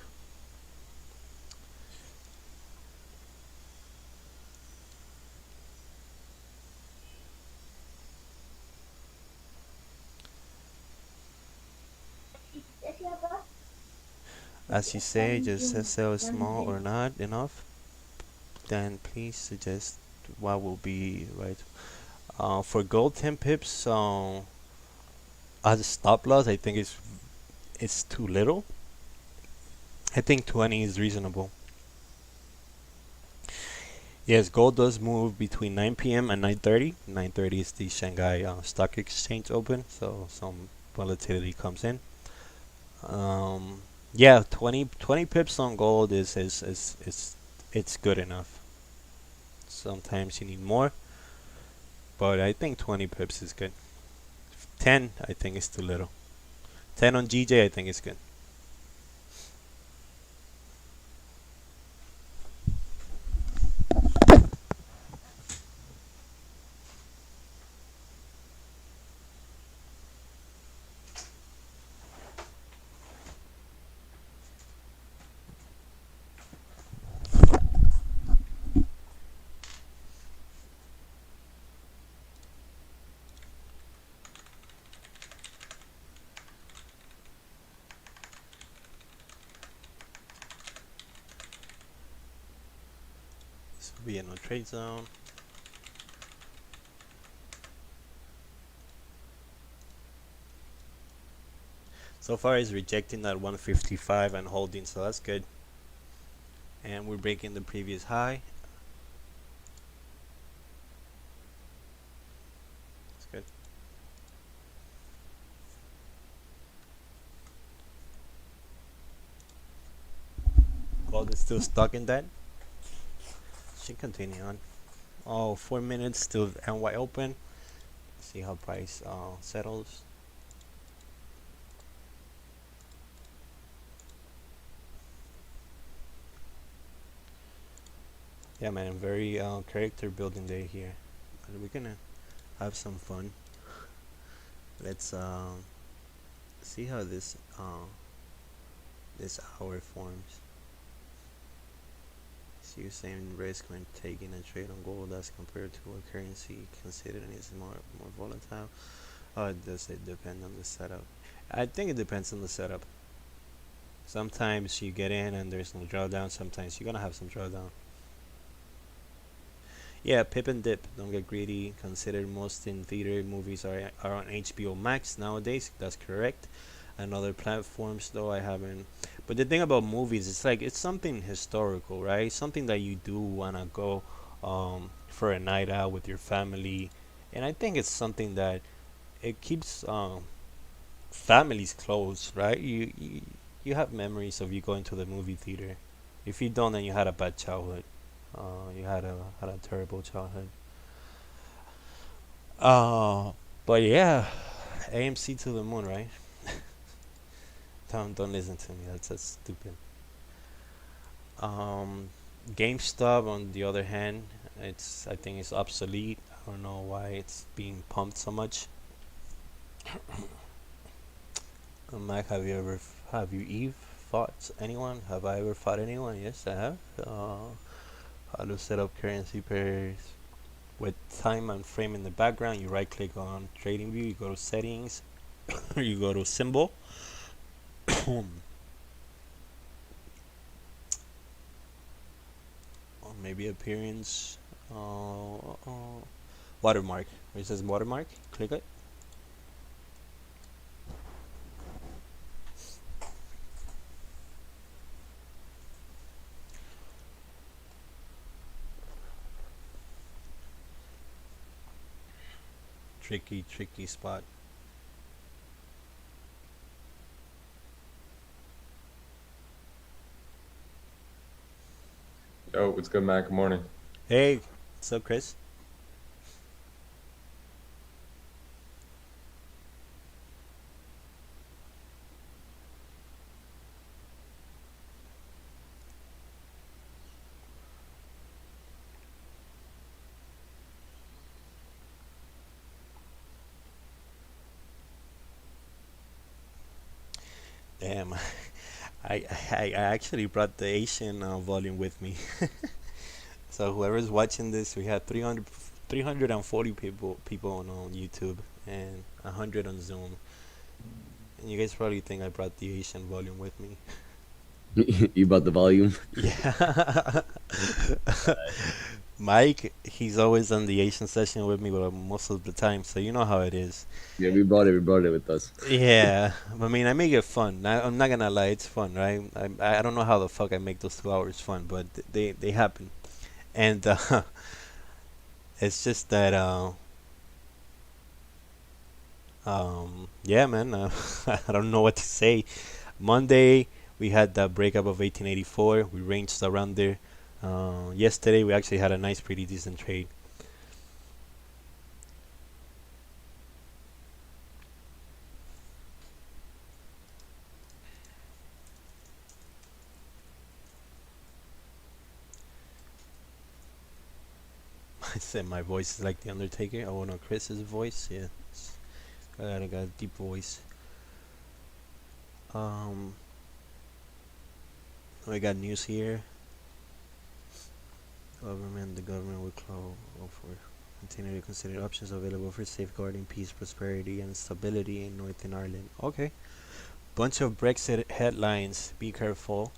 As you say, just sell small or not enough, then please suggest what will be right. For gold 10 pips, as a stop loss, I think it's too little. I think 20 is reasonable. Yes, gold does move between 9 p.m. and 9:30. 9:30 is the Shanghai Stock Exchange open, so some volatility comes in. Yeah, 20 pips on gold is it's good enough. Sometimes you need more, but I think 20 pips is good. 10, I think is too little. 10 on GJ, I think is good. This will be a no trade zone. So far it's rejecting that 155 and holding, so that's good. And we're breaking the previous high. That's good. Gold is still stuck in that. Should continue on. Oh, 4 minutes still NY open. See how price settles. Yeah, man, very character building day here. And we're gonna have some fun. Let's see how this hour forms. So you're saying risk when taking a trade on gold as compared to a currency considered is more volatile. Does it depend on the setup? I think it depends on the setup. Sometimes you get in and there's no drawdown. Sometimes you're gonna have some drawdown. Yeah, pip and dip. Don't get greedy. Consider most in theater movies are on HBO Max nowadays. That's correct. And other platforms though I haven't. But the thing about movies, it's like it's something historical, right? Something that you do wanna go for a night out with your family, and I think it's something that it keeps families close, right? You have memories of you going to the movie theater. If you don't, then you had a bad childhood. You had a terrible childhood. But yeah, AMC to the moon, right? Don't listen to me. That's stupid. GameStop, on the other hand, I think it's obsolete. I don't know why it's being pumped so much. Mac, have you Eve fought anyone? Have I ever fought anyone? Yes, I have. How to set up currency pairs with time and frame in the background. You right click on trading view, you go to settings, you go to symbol. Or maybe appearance, watermark, where it says watermark, click it. Tricky spot. Yo, what's good, Mac? Good morning. Hey, what's up, Chris? Damn, I actually brought the Asian volume with me. So whoever's watching this, we had 340 people on YouTube and 100 on Zoom. And you guys probably think I brought the Asian volume with me. You brought the volume? Yeah. Mike, he's always on the Asian session with me, but most of the time, so you know how it is. Yeah, we brought it with us. Yeah, I mean, I make it fun. I'm not gonna lie, it's fun, right? I don't know how the fuck I make those 2 hours fun, but they happen. And it's just that yeah, man, I don't know what to say. Monday we had the breakup of 1884. We ranged around there. Yesterday we actually had a nice, pretty decent trade. I said my voice is like the Undertaker. Oh no, Chris's voice. Yeah, I got a deep voice. We got news here. The government will call for continue to consider options available for safeguarding peace, prosperity, and stability in Northern Ireland. Okay. Bunch of Brexit headlines. Be careful.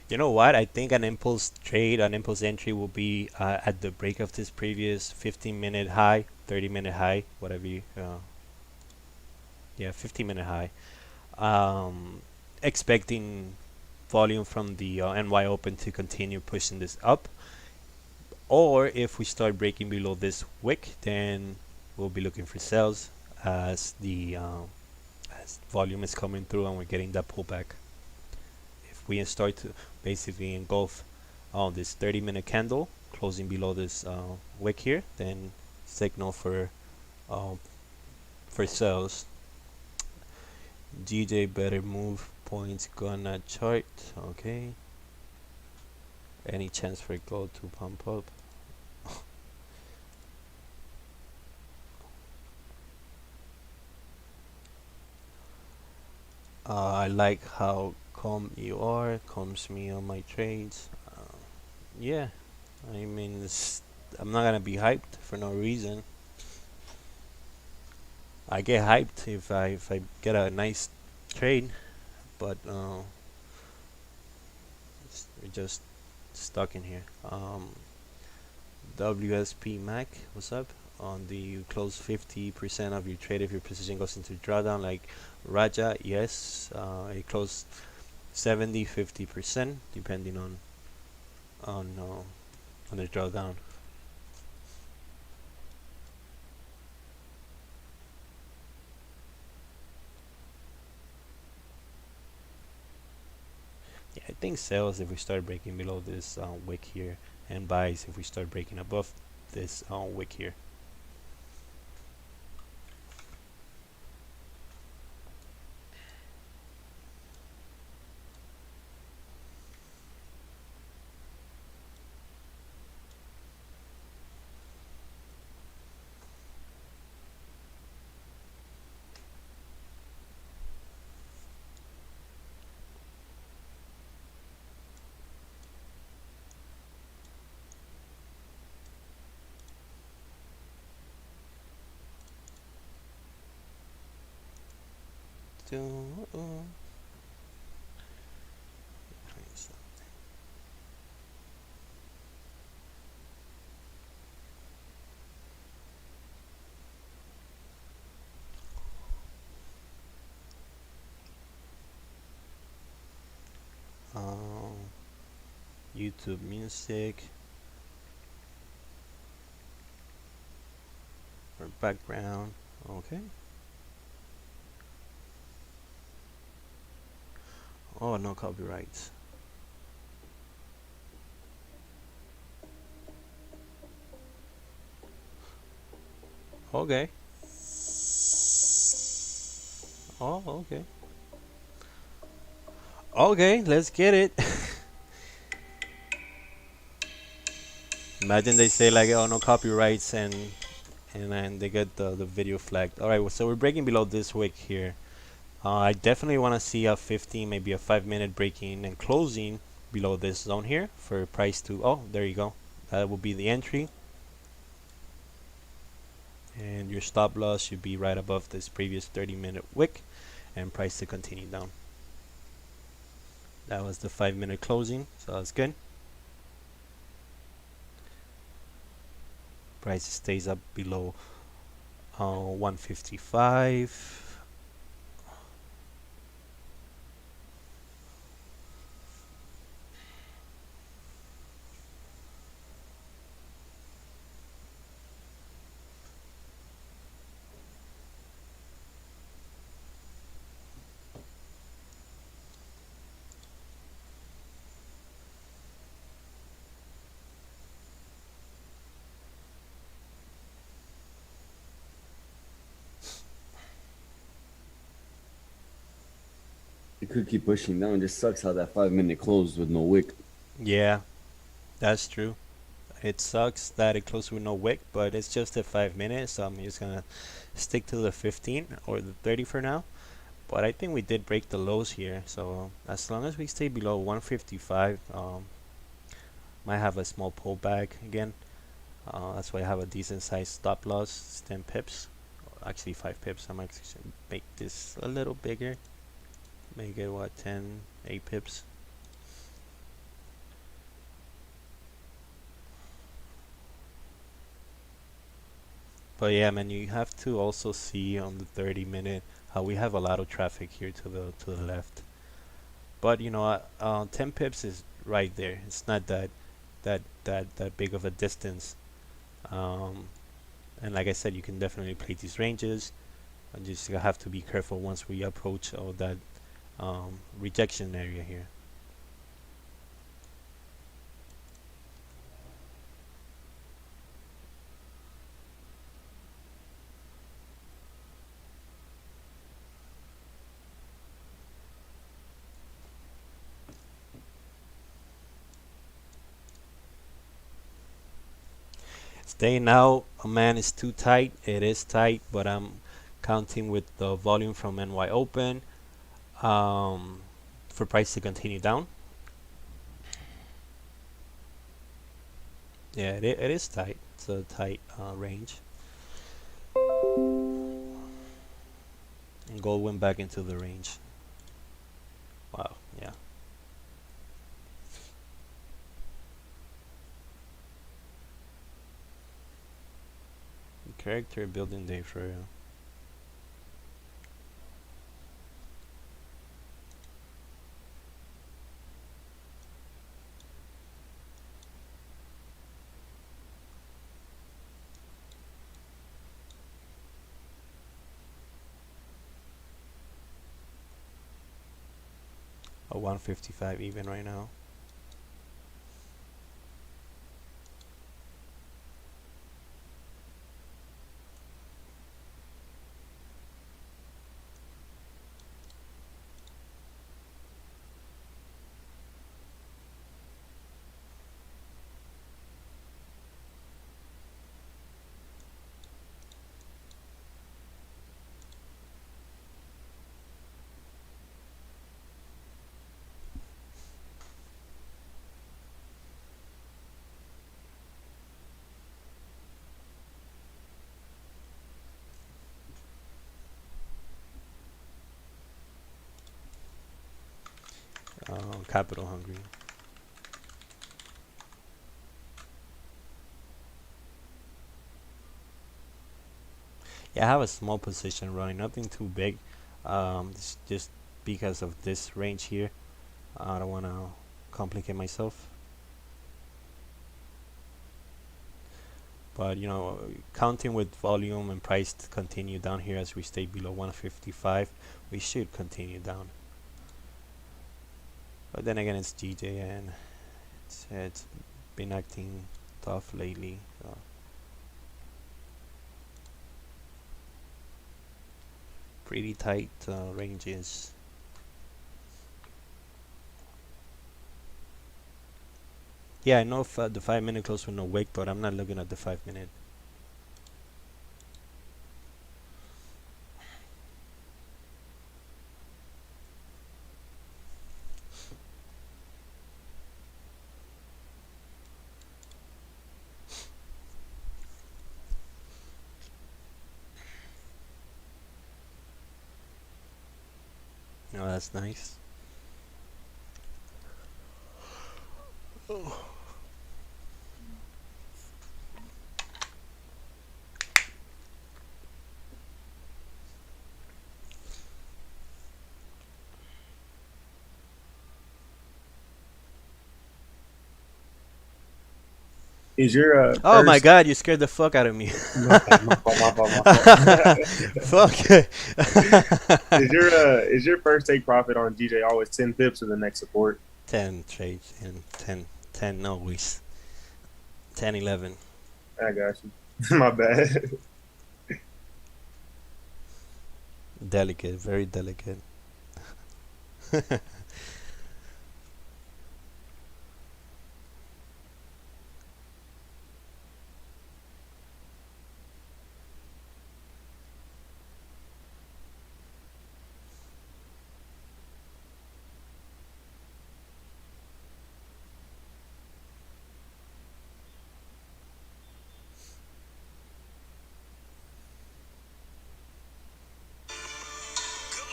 You know what? I think an impulse trade, an impulse entry will be at the break of this previous 15-minute high, 30-minute high, whatever you, yeah, 15-minute high. Expecting volume from the NY Open to continue pushing this up. Or if we start breaking below this wick, then we'll be looking for sales as the as volume is coming through and we're getting that pullback. If we start to basically engulf this 30-minute candle closing below this wick here, then signal for sales. DJ better move points gonna chart. Okay. Any chance for gold to pump up? I like how calm you are, calms me on my trades. Yeah, I mean, I'm not gonna be hyped for no reason. I get hyped if I get a nice trade, but we're just stuck in here. WSP Mack, what's up? On the you close 50% of your trade if your position goes into drawdown, like Raja. Yes, it closed 70-50% depending on the drawdown. I think sells if we start breaking below this wick here, and buys if we start breaking above this wick here. YouTube music or background. Okay. Oh, no copyrights. Okay. Oh, okay. Okay, let's get it. Imagine they say like, oh, no copyrights, and then they get the video flagged. All right, well, so we're breaking below this wick here. I definitely want to see a 15, maybe a 5-minute breaking and closing below this zone here for price to, oh, there you go. That will be the entry. And your stop loss should be right above this previous 30-minute wick and price to continue down. That was the 5-minute closing, so that's good. Price stays up below 155. It could keep pushing down. It just sucks how that 5-minute closed with no wick. Yeah, that's true. It sucks that it closed with no wick, but it's just at 5 minutes, so I'm just gonna stick to the 15 or the 30 for now. But I think we did break the lows here, so as long as we stay below 155, might have a small pullback again. That's why I have a decent sized stop loss. It's 10 pips, actually 5 pips. I might make this a little bigger. Make it what, 8 pips. But yeah, man, you have to also see on the 30-minute how we have a lot of traffic here to the left. But you know, 10 pips is right there. It's not that big of a distance. And like I said, you can definitely play these ranges. And just have to be careful once we approach that rejection area here. Staying out, man, is too tight. It is tight, but I'm counting with the volume from NY Open for price to continue down. Yeah, it is tight. It's a tight range. And gold went back into the range. Wow, yeah. Character building day for real. a 155 even right now. Capital hungry. Yeah, I have a small position running, nothing too big. It's just because of this range here. I don't want to complicate myself. But you know, counting with volume and price to continue down here as we stay below 155, we should continue down. But then again, it's GJ and it's been acting tough lately. So. Pretty tight ranges. Yeah, I know if, the 5-minute close with no wick, but I'm not looking at the 5-minute. Oh, that's nice. Oh. Is your oh my god, you scared the fuck out of me. Fuck. Is your first take profit on GJ always 10 pips or the next support? 10 trades and 10 always. 10, 11. I got you. My bad. Delicate, very delicate.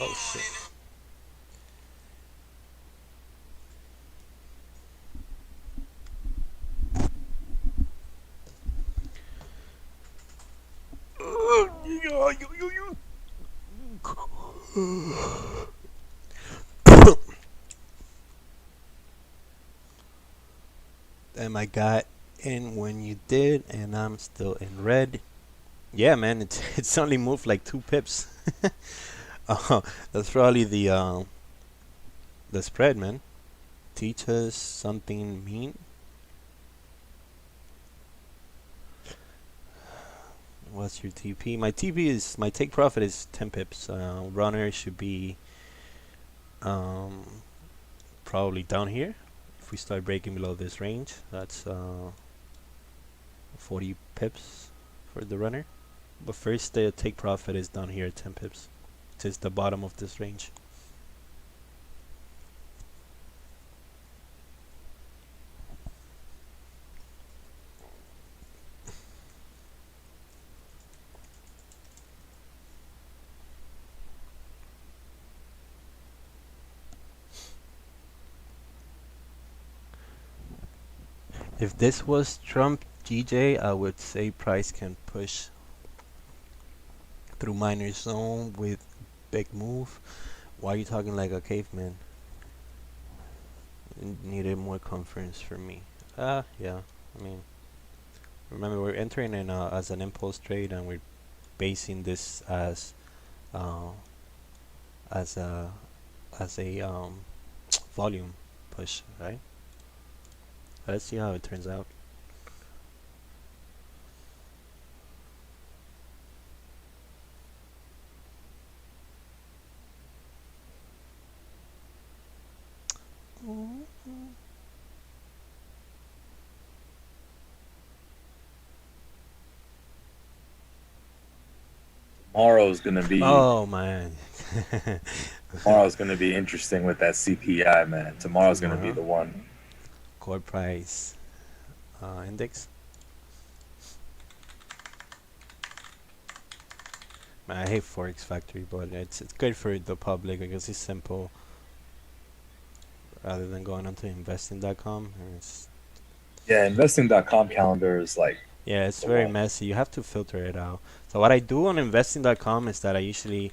Oh shit. And I got in when you did, and I'm still in red. Yeah, man, it's only moved like 2 pips. That's probably the spread, man. Teach us something mean. What's your TP? My TP is, my take profit is 10 pips. Runner should be probably down here. If we start breaking below this range, that's 40 pips for the runner. But first, the take profit is down here at 10 pips. It's the bottom of this range. If this was Trump GJ, I would say price can push through minor zone with big move. Why are you talking like a caveman? Needed more conference for me. Yeah. I mean, remember we're entering in as an impulse trade, and we're basing this as a volume push, right? Let's see how it turns out. Tomorrow's gonna be. Oh man. Tomorrow's gonna be interesting with that CPI, man. Tomorrow's gonna be the one. Core price index. Man, I hate Forex Factory, but it's good for the public because it's simple. Rather than going onto investing.com, yeah, investing.com calendar is like. Yeah, it's very messy. You have to filter it out. So what I do on investing.com is that I usually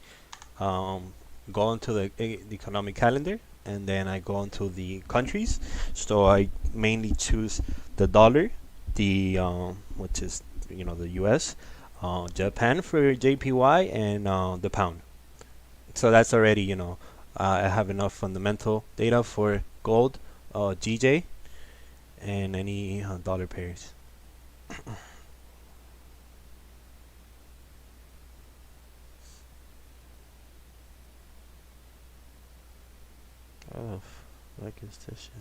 go into the economic calendar, and then I go into the countries. So I mainly choose the dollar, the which is the U.S., Japan for JPY, and the pound. So that's already I have enough fundamental data for gold, GJ, and any dollar pairs. Oh, what is this shit?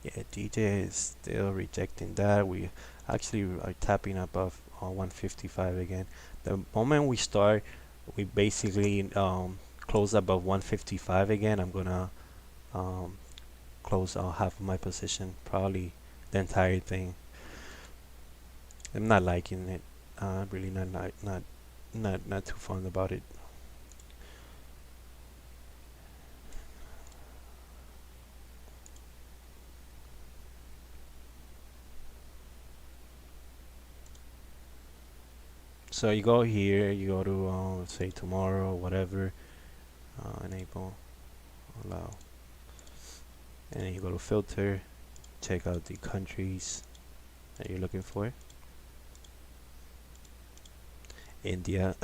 Yeah, DJ is still rejecting that. We actually are tapping above 155 again. The moment we start, we basically close above 155 again. I'm gonna close half of my position, probably the entire thing. I'm not liking it. Really not too fond about it. So you go here, you go to say tomorrow, whatever, enable, allow, and then you go to filter, check out the countries that you're looking for. India.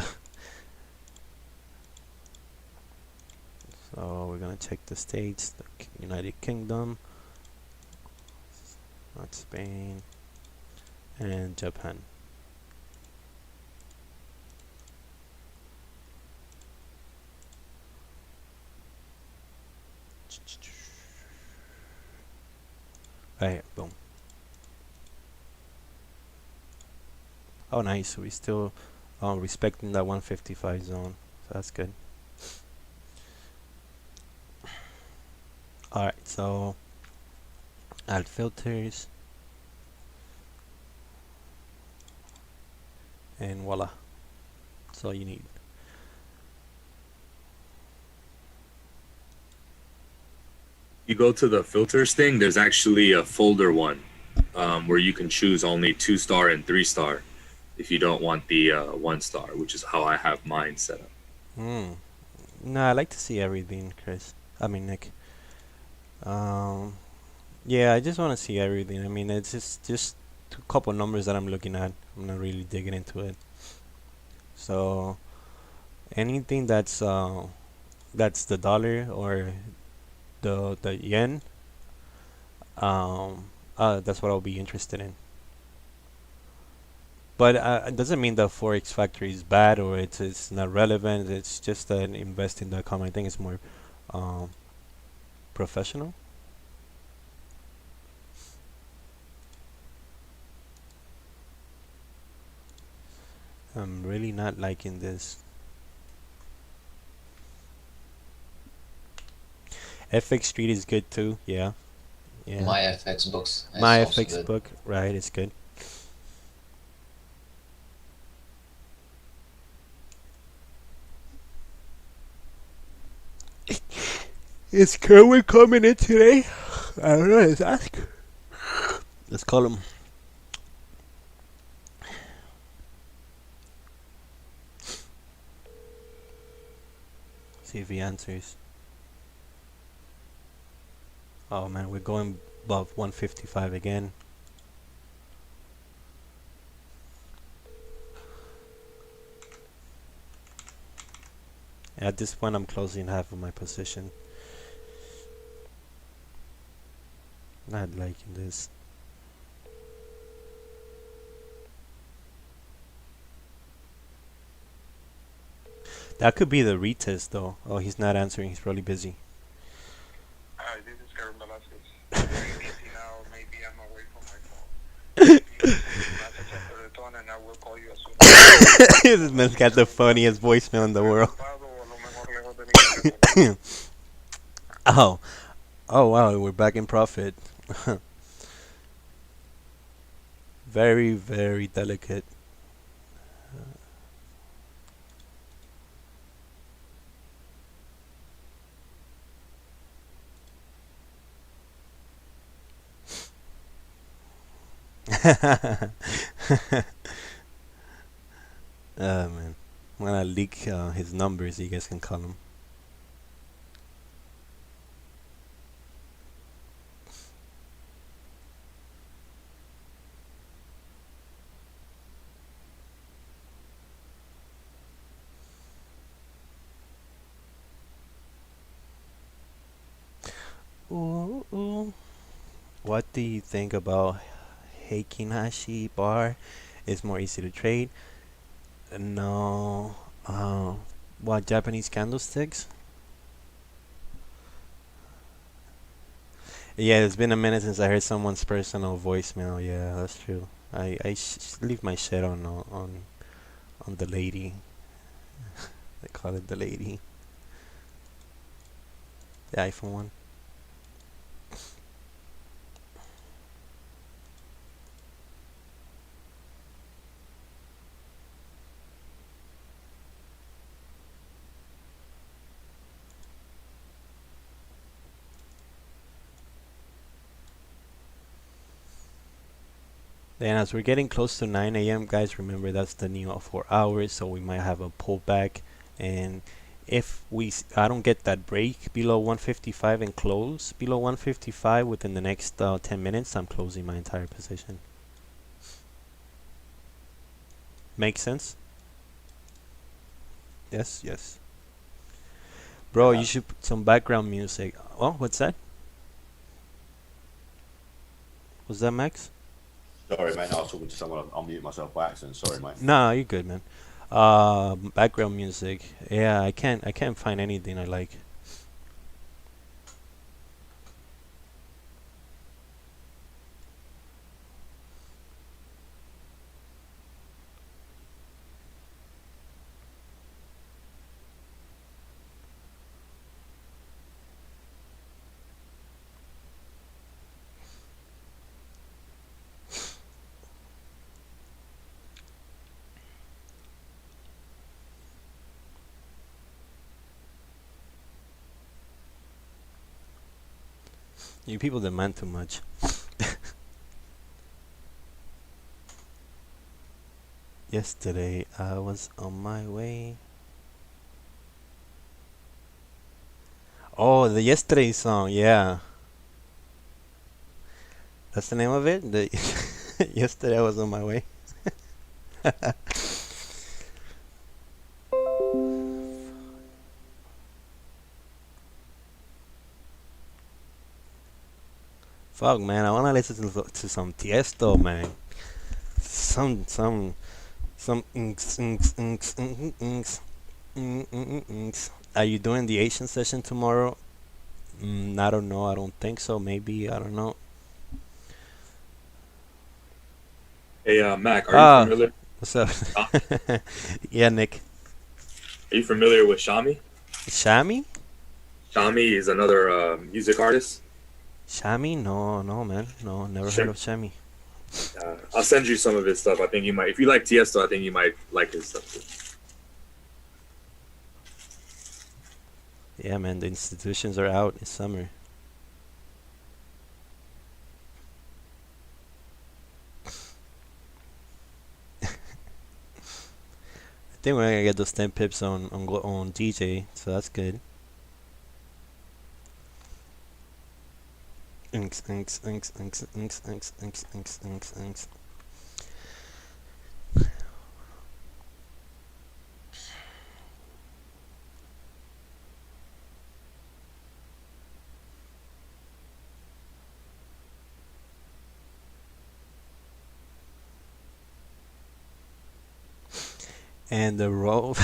So we're gonna check the states, the United Kingdom, not Spain, and Japan. Right, boom. Oh, nice. We still respecting that 155 zone. So that's good. All right, so add filters, and voila. That's all you need. You go to the filters thing, there's actually a folder one where you can choose only 2-star and 3-star if you don't want the 1-star, which is how I have mine set up. No, I like to see everything, Nick. Yeah, I just want to see everything. I mean, it's just a couple numbers that I'm looking at. I'm not really digging into it. So anything that's the dollar or the yen, that's what I'll be interested in. But it doesn't mean the Forex Factory is bad or it's not relevant. It's just an investing.com. I think it's more professional. I'm really not liking this. FX Street is good too. Yeah. My FX books. My FX book, right? It's good. Is Kerwin coming in today? I don't know. Let's ask. Let's call him. See if he answers. Oh man, we're going above 155 again. At this point, I'm closing half of my position. Not liking this. That could be the retest though. Oh, he's not answering. He's probably busy. Hi, this is Karen Velasquez. Very busy now. Maybe I'm away from my phone. Message after the tone and I will call you as soon as This man's got the funniest voicemail in the world. Oh. Oh wow, we're back in profit. Very, very delicate. Oh man, I'm gonna leak his numbers so you guys can call him. Ooh, ooh. What do you think about Heikinashi bar? It's more easy to trade. No. What, Japanese candlesticks? Yeah, it's been a minute since I heard someone's personal voicemail. Yeah, that's true. I leave my shit on the lady. They call it the lady. The iPhone one. And as we're getting close to 9 a.m., guys, remember that's the new 4 hours, so we might have a pullback. And if I don't get that break below 155 and close below 155 within the next 10 minutes, I'm closing my entire position. Make sense? Yes, yes. Bro, you should put some background music. Oh, what's that? Was that Max? Sorry, mate. I was talking to someone. I'll mute myself by accident. Sorry, mate. Nah, you're good, man. Background music. Yeah, I can't find anything I like. You people demand too much. Yesterday I was on my way. Oh, the Yesterday song, yeah. That's the name of it? The Yesterday I was on my way. Fuck, man, I wanna listen to some Tiesto, man. Some inks. Are you doing the Asian session tomorrow? I don't know. I don't think so. Maybe, I don't know. Hey, Mac, are you familiar? What's up? Yeah, Nick. Are you familiar with Shami? Shami? Shami is another music artist. Shami? No, man. No, never heard of Shami. I'll send you some of his stuff. I think you might, if you like Tiesto, I think you might like his stuff too. Yeah, man, the institutions are out. It's summer. I think we're gonna get those 10 pips on DJ, so that's good. Inks. And the roll.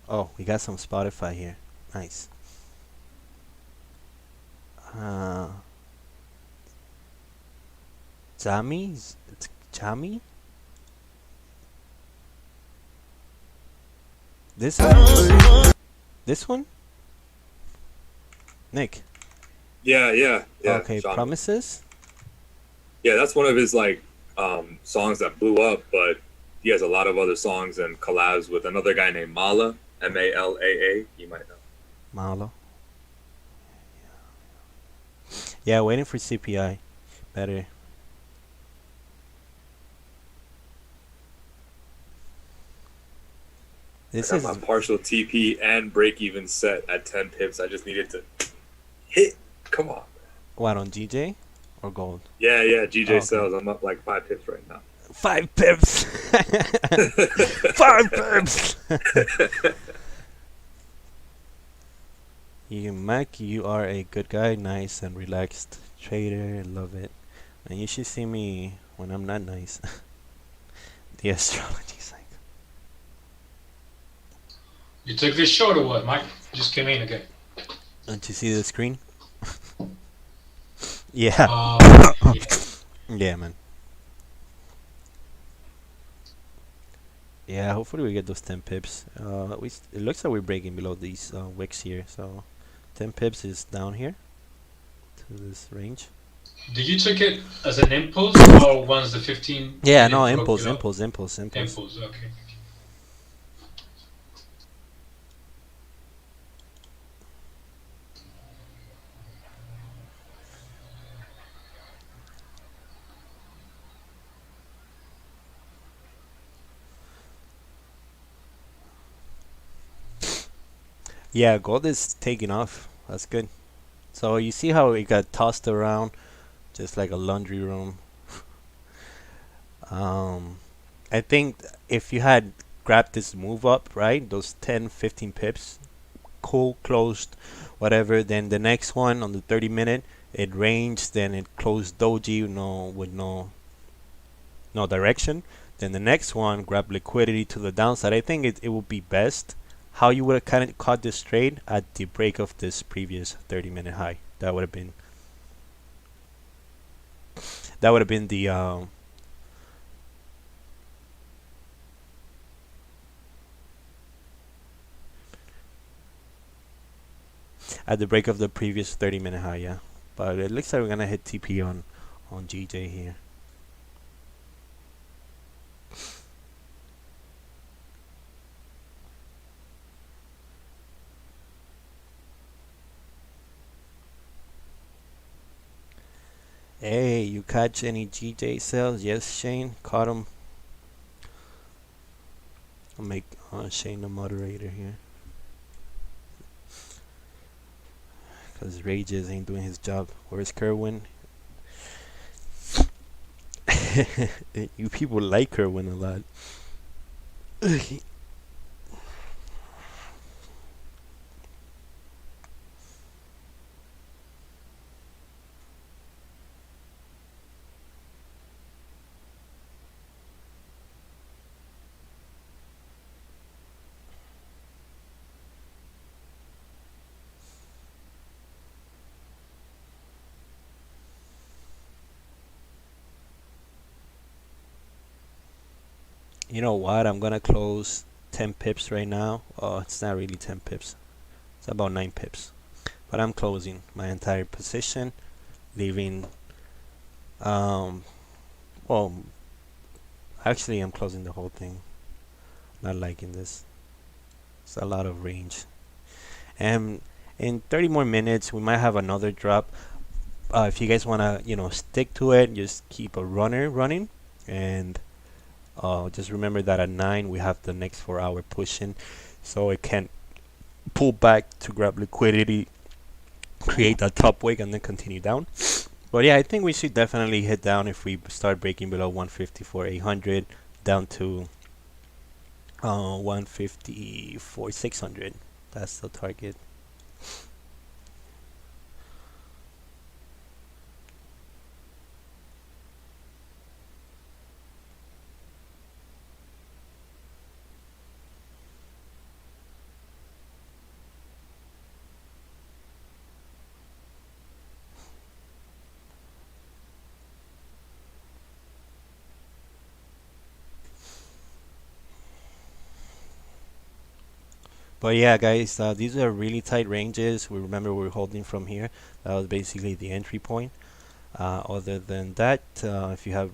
Oh, we got some Spotify here. Nice. Jami? It's Jami? This one? This one? Nick. Yeah. Okay, Sean. Promises? Yeah, that's one of his like songs that blew up, but he has a lot of other songs and collabs with another guy named Mala, Malaa. You might know. Malo. Yeah, waiting for CPI. Better. This I is got my partial TP and break even set at 10 pips. I just needed to hit. Come on. what, on GJ or gold? Yeah, GJ okay. sells. I'm up like 5 pips right now. 5 pips. 5 pips. You, Mack, you are a good guy, nice and relaxed trader. Love it. And you should see me when I'm not nice. The astrology cycle. You took this short or what, Mike? Just came in again. Don't you see the screen? Yeah. Yeah. Yeah, man. Yeah, hopefully we get those 10 pips. It looks like we're breaking below these wicks here, so 10 pips is down here to this range. Did you take it as an impulse or once the 15? Yeah, no, impulse. Impulse, okay. Yeah, gold is taking off. That's good. So you see how it got tossed around just like a laundry room. I think if you had grabbed this move up, right, those 10-15 pips, cool, closed, whatever, then the next one on the 30-minute, it ranged, then it closed doji, with no direction. Then the next one, grab liquidity to the downside. I think it would be best how you would have kind of caught this trade at the break of this previous 30-minute high. That would have been the at the break of the previous 30-minute high, yeah. But it looks like we're gonna hit TP on GJ here. Hey, you catch any GJ sales? Yes, Shane. Caught him. I'll make Shane the moderator here. Because Rages ain't doing his job. Where's Kerwin? You people like Kerwin a lot. You know what? I'm gonna close 10 pips right now. Oh, it's not really 10 pips. It's about 9 pips. But I'm closing my entire position, leaving. Well, actually, I'm closing the whole thing. Not liking this. It's a lot of range. And in 30 more minutes, we might have another drop. If you guys wanna, stick to it, just keep a runner running, and just remember that at 9 we have the next 4-hour pushing, so it can pull back to grab liquidity, create that top wick, and then continue down. But yeah, I think we should definitely hit down if we start breaking below 154.800 down to 154,600. That's the target. But yeah, guys, these are really tight ranges. We remember we're holding from here. That was basically the entry point. Other than that, if you have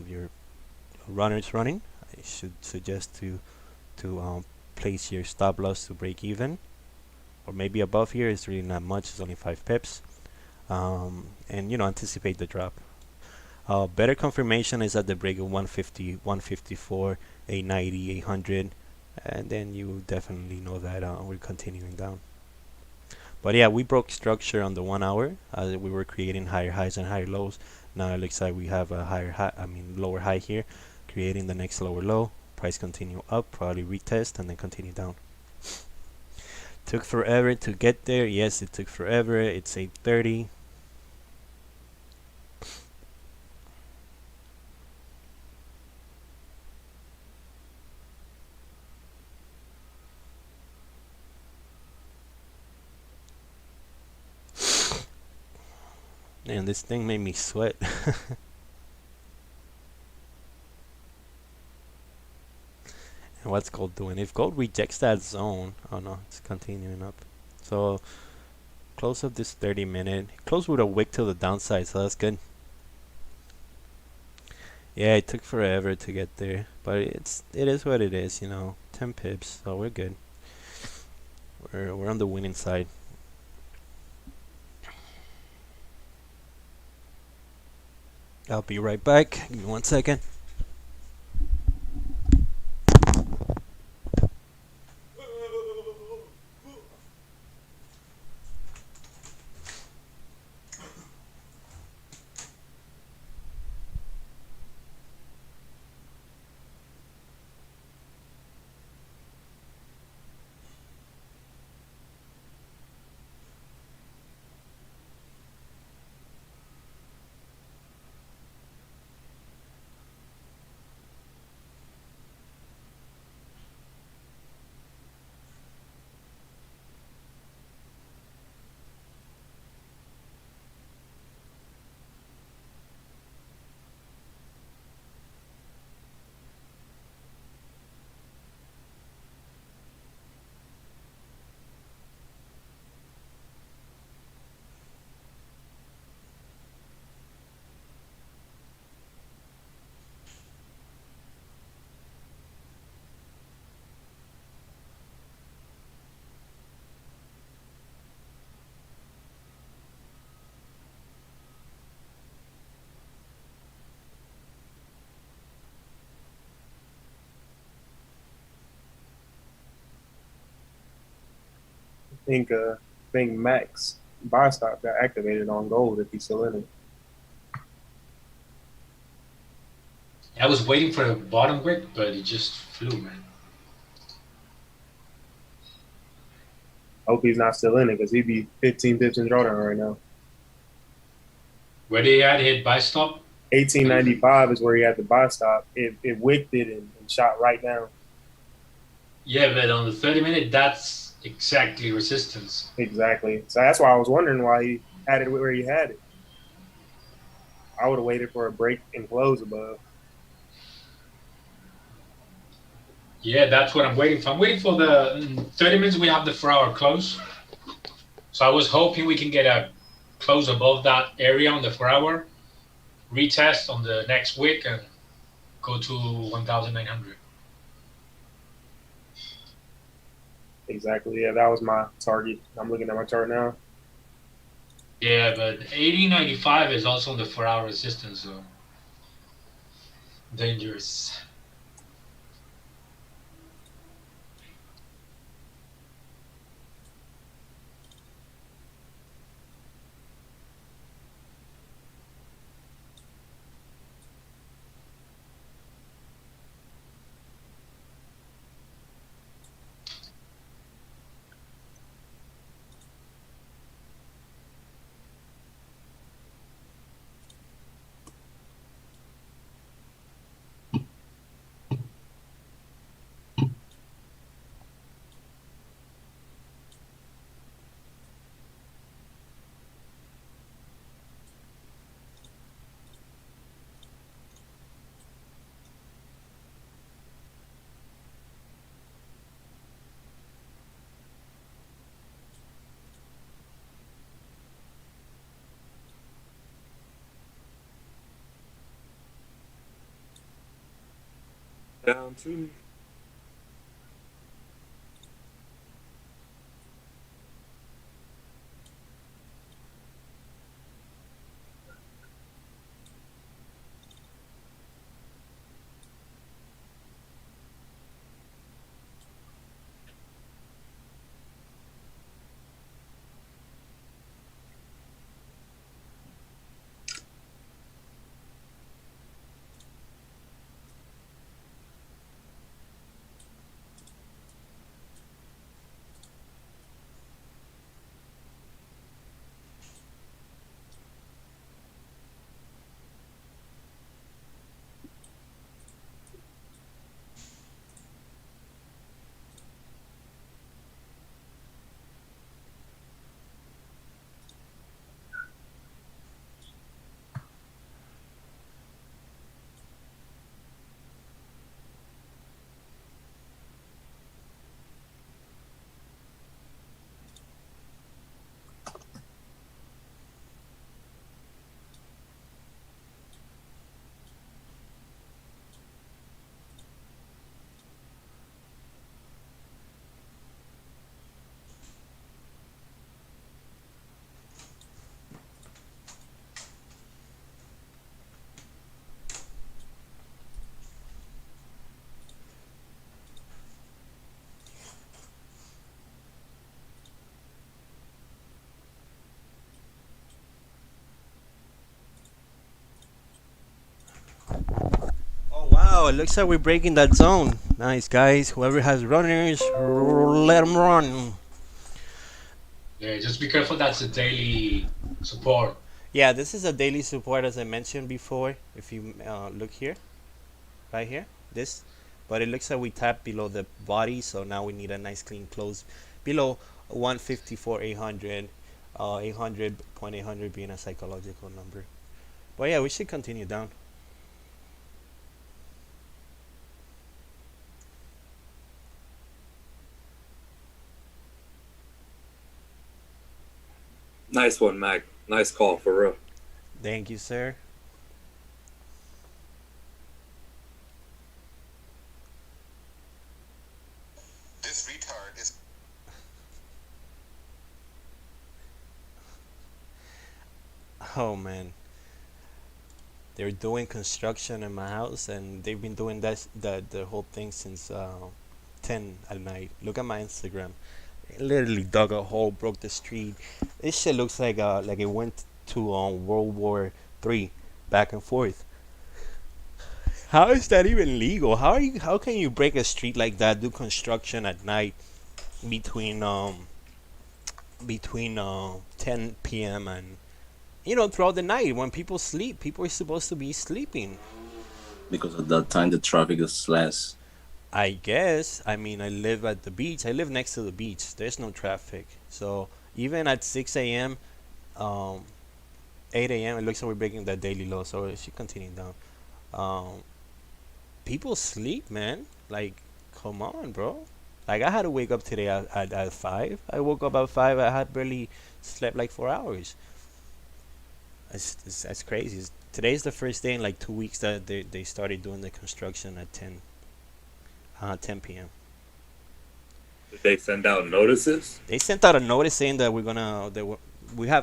your runners running, I should suggest to place your stop loss to break even, or maybe above here. It's really not much. It's only 5 pips, and anticipate the drop. Better confirmation is at the break of 150, 154, 890, 800. And then you definitely know that we're continuing down. But yeah, we broke structure on the 1 hour. We were creating higher highs and higher lows. Now it looks like we have a lower high here, creating the next lower low. Price continue up, probably retest, and then continue down. Took forever to get there. Yes, it took forever. It's 8:30. Man, this thing made me sweat. And what's gold doing? If gold rejects that zone, oh no, it's continuing up. So close up this 30-minute. Close with a wick to the downside, so that's good. Yeah, it took forever to get there, but it is what it is, 10 pips, so we're good. We're on the winning side. I'll be right back. Give me 1 second. I think Mack's buy stop got activated on gold if he's still in it. I was waiting for a bottom wick, but it just flew, man. Hope he's not still in it because he'd be 15 pips in drawdown right now. Where did he at hit buy stop? 1895 is where he had the buy stop. It wicked it and shot right down. Yeah, but on the 30-minute, that's exactly resistance. Exactly. So that's why I was wondering why he had it where he had it. I would have waited for a break and close above. Yeah, that's what I'm waiting for. I'm waiting for the 30 minutes. We have the 4-hour close. So I was hoping we can get a close above that area on the 4-hour, retest on the next wick, and go to 1,900. Exactly. Yeah, that was my target. I'm looking at my chart now. Yeah, but 1895 is also on the 4-hour resistance, so dangerous. down too. Wow, it looks like we're breaking that zone. Nice, guys. Whoever has runners, let them run. Yeah, just be careful. That's a daily support. Yeah, this is a daily support, as I mentioned before. If you look here, right here, this. But it looks like we tapped below the body, so now we need a nice clean close below 154.800. 800.800 being a psychological number. But yeah, we should continue down. Nice one, Mac. Nice call, for real. Thank you, sir. This retard is... Oh, man. They're doing construction in my house, and they've been doing the whole thing since 10 at night. Look at my Instagram. Literally dug a hole, broke the street. This shit looks like it went to World War III, back and forth. How is that even legal? How can you break a street like that? Do construction at night between 10 p.m. and throughout the night when people sleep. People are supposed to be sleeping. Because at that time the traffic is less. I guess. I mean, I live at the beach. I live next to the beach. There's no traffic. So even at 6 a.m., 8 a.m., it looks like we're breaking that daily low. So it should continue down. People sleep, man. Like, come on, bro. Like, I had to wake up today at 5. I woke up at 5. I had barely slept like 4 hours. That's crazy. Today's the first day in like 2 weeks that they started doing the construction at 10 p.m. Did they send out notices? They sent out a notice saying that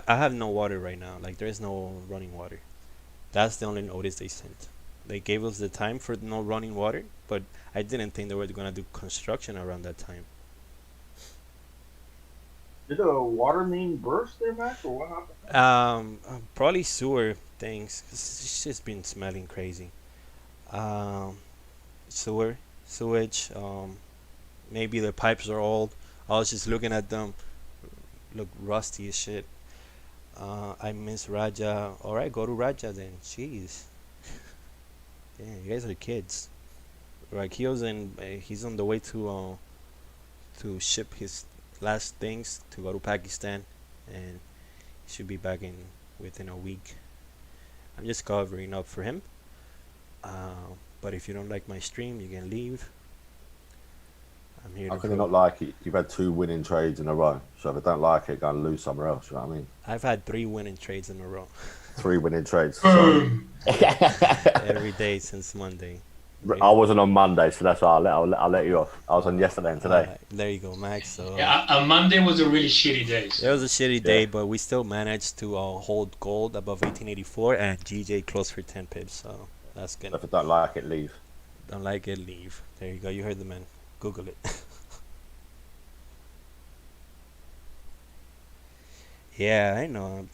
I have no water right now. Like, there's no running water. That's the only notice they sent. They gave us the time for no running water, but I didn't think they were gonna do construction around that time. Did a water main burst there, Mac, or what happened? Probably sewer things. It's just been smelling crazy. Sewage. Maybe the pipes are old. I was just looking at them, look rusty as shit. I miss Raja. All right, go to Raja then. Jeez. Damn, you guys are kids. Rakio's he's on the way to ship his last things to go to Pakistan, and he should be back within a week. I'm just covering up for him. But if you don't like my stream, you can leave. I'm here. How can you not like it? You've had 2 winning trades in a row. So if I don't like it, go and lose somewhere else. You know what I mean? I've had 3 winning trades in a row. 3 winning trades. Sorry. Every day since Monday. I wasn't on Monday, so that's why I'll let you off. I was on yesterday and today. There you go, Max. So yeah, Monday was a really shitty day. So. It was a shitty day, but we still managed to hold gold above 1884, and GJ closed for 10 pips. So that's good. If I don't like it, leave. Don't like it, leave. There you go. You heard the man. Google it. Yeah, I know.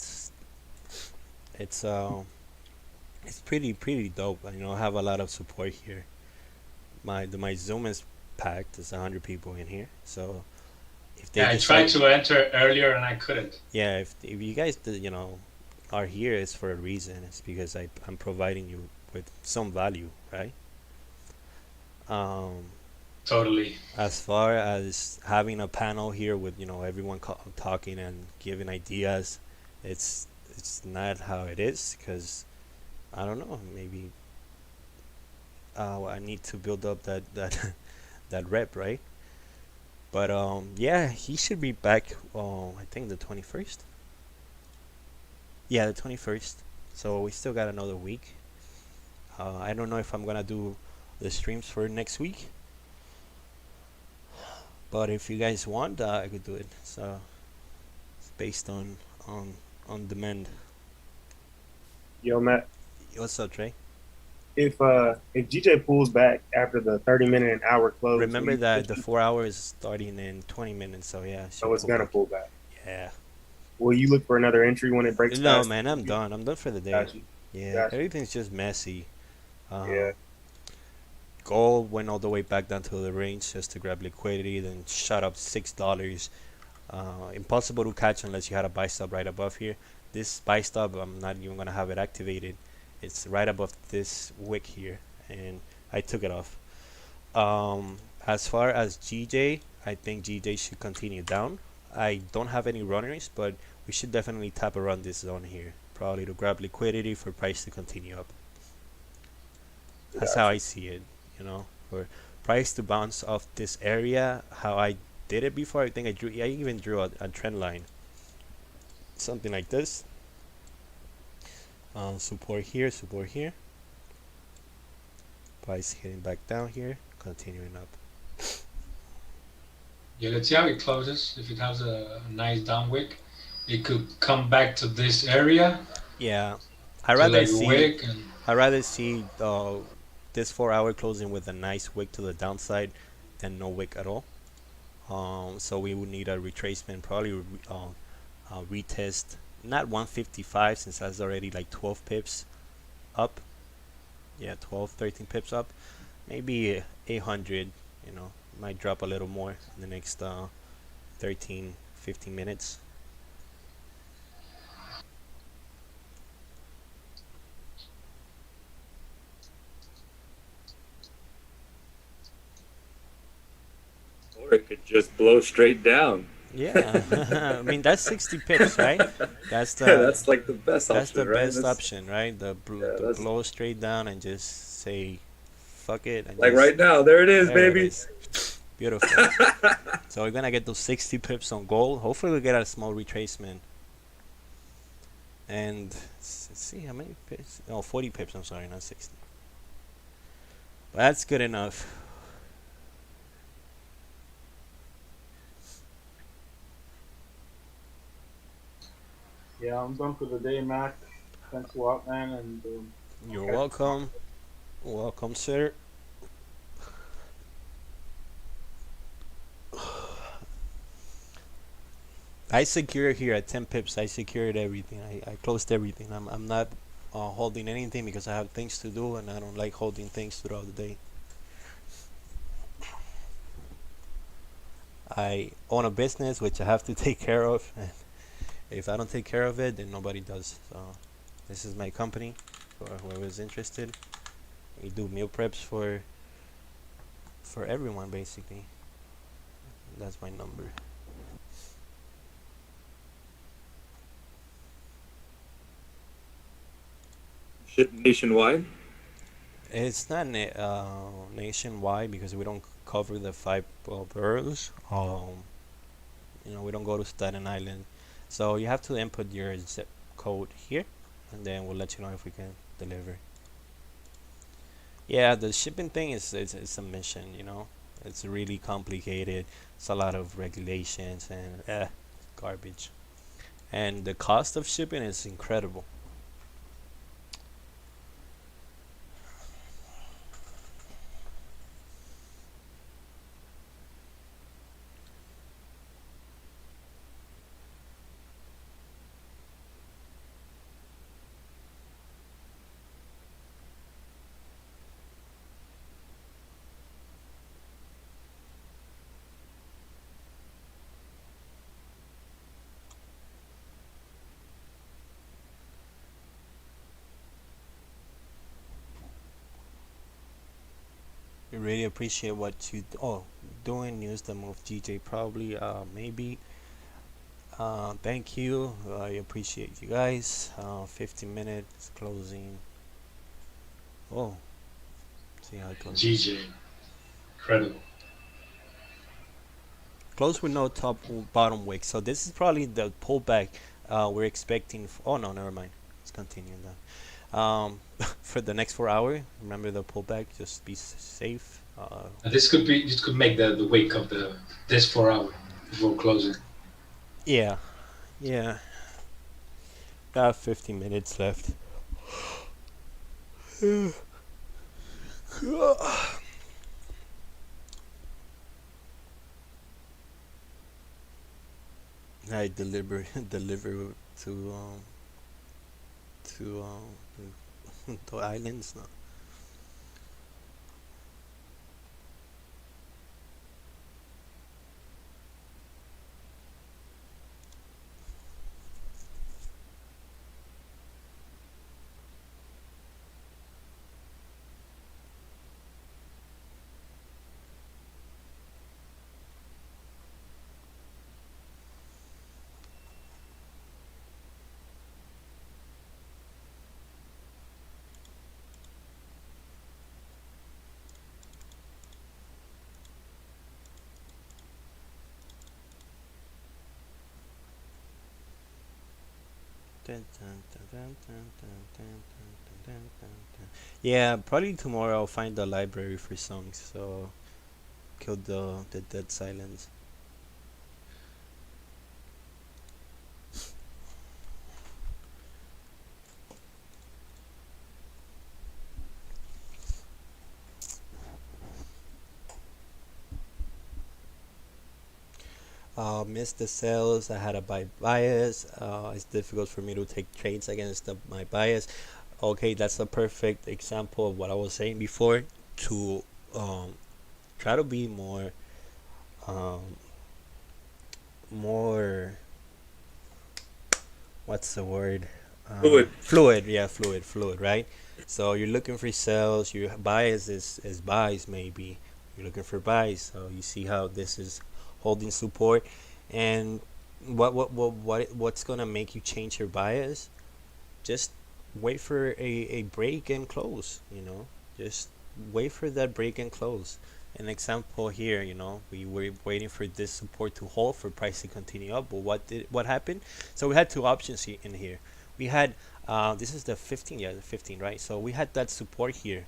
It's pretty dope. I have a lot of support here. My Zoom is packed. There's 100 people in here. So if they I tried to enter earlier and I couldn't. Yeah, if you guys are here, it's for a reason. It's because I'm providing you with some value, right? Totally. As far as having a panel here with everyone talking and giving ideas, it's not how it is, because I don't know, maybe I need to build up that that rep, right? But yeah, he should be back. I think the 21st. Yeah, the 21st. So we still got another week. I don't know if I'm gonna do the streams for next week, but if you guys want, I could do it. So it's based on demand. Yo, Matt. What's up, Trey? If GJ pulls back after the 30-minute and hour close, remember that the 4 hours is starting in 20 minutes. So yeah. So it's gonna pull back. Yeah. Will you look for another entry when it breaks? No, man, I'm done. I'm done for the day. Gotcha. Yeah, Gotcha. everything's just messy. Yeah. Gold went all the way back down to the range just to grab liquidity, then shot up $6. Impossible to catch unless you had a buy stop right above here. This buy stop, I'm not even gonna have it activated. It's right above this wick here, and I took it off. As far as GJ, I think GJ should continue down. I don't have any runners, but we should definitely tap around this zone here, probably to grab liquidity for price to continue up. That's how I see it, for price to bounce off this area. How I did it before, I think I even drew a trend line, something like this. Support here, price hitting back down here, continuing up. Yeah, let's see how it closes. If it has a nice down wick, it could come back to this area. Yeah, I rather see this 4 hour closing with a nice wick to the downside than no wick at all. So we would need a retracement, probably retest, not 155, since that's already like 12 pips up. Yeah, 12-13 pips up. Maybe 800, might drop a little more in the next 13-15 minutes. Or it could just blow straight down. Yeah, I mean that's 60 pips, right? That's like the best option. That's the right? best option, right? The blow straight down and just say, fuck it. And like right now, there it is, baby. It is. Beautiful. So we're gonna get those 60 pips on gold. Hopefully we get a small retracement. And let's see how many pips. Oh, 40 pips. I'm sorry, not 60. But that's good enough. Yeah, I'm done for the day, Mac. Thanks a lot, man. And you're welcome. Welcome, sir. I secured here at 10 pips. I secured everything. I closed everything. I'm not holding anything because I have things to do, and I don't like holding things throughout the day. I own a business which I have to take care of. If I don't take care of it, then nobody does. So this is my company for whoever is interested. We do meal preps for everyone, basically. That's my number. Ship nationwide? It's not nationwide because we don't cover the 5 boroughs. We don't go to Staten Island. So you have to input your zip code here, and then we'll let you know if we can deliver. Yeah, the shipping thing is it's a mission, you know. It's really complicated. It's a lot of regulations and garbage. And the cost of shipping is incredible. We really appreciate what you doing. Use the move GJ probably maybe. Thank you. I appreciate you guys. 15 minutes closing. Oh, see how it goes. GJ, incredible. Close with no top bottom wick. So this is probably the pullback we're expecting. Oh no, never mind. Let's continue that. For the next 4 hours, remember the pullback. Just be safe. This could make the wake of this 4 hour before closing. Yeah, yeah. Got 15 minutes left. I deliver to the islands now. Yeah, probably tomorrow I'll find the library for songs, so kill the dead silence. Missed the sales. I had a buy bias. It's difficult for me to take trades against my bias. Okay, that's a perfect example of what I was saying before. To try to be more what's the word? Fluid. Yeah, fluid. Right. So you're looking for sales. Your bias is buys. Maybe you're looking for buys. So you see how this is holding support, and what's gonna make you change your bias? Just wait for a break and close. You know, just wait for that break and close. An example here, you know, we were waiting for this support to hold for price to continue up, but what happened? So we had two options in here. We had this is the 15, yeah, the 15, right? So we had that support here.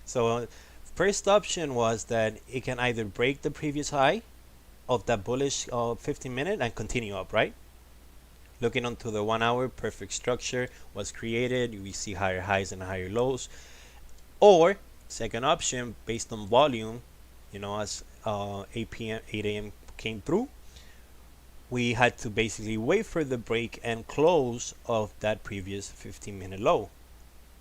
So first option was that it can either break the previous high of that bullish 15-minute and continue up, right? Looking onto the 1 hour, perfect structure was created. We see higher highs and higher lows. Or second option, based on volume, you know, as 8 a.m. came through, we had to basically wait for the break and close of that previous 15-minute low.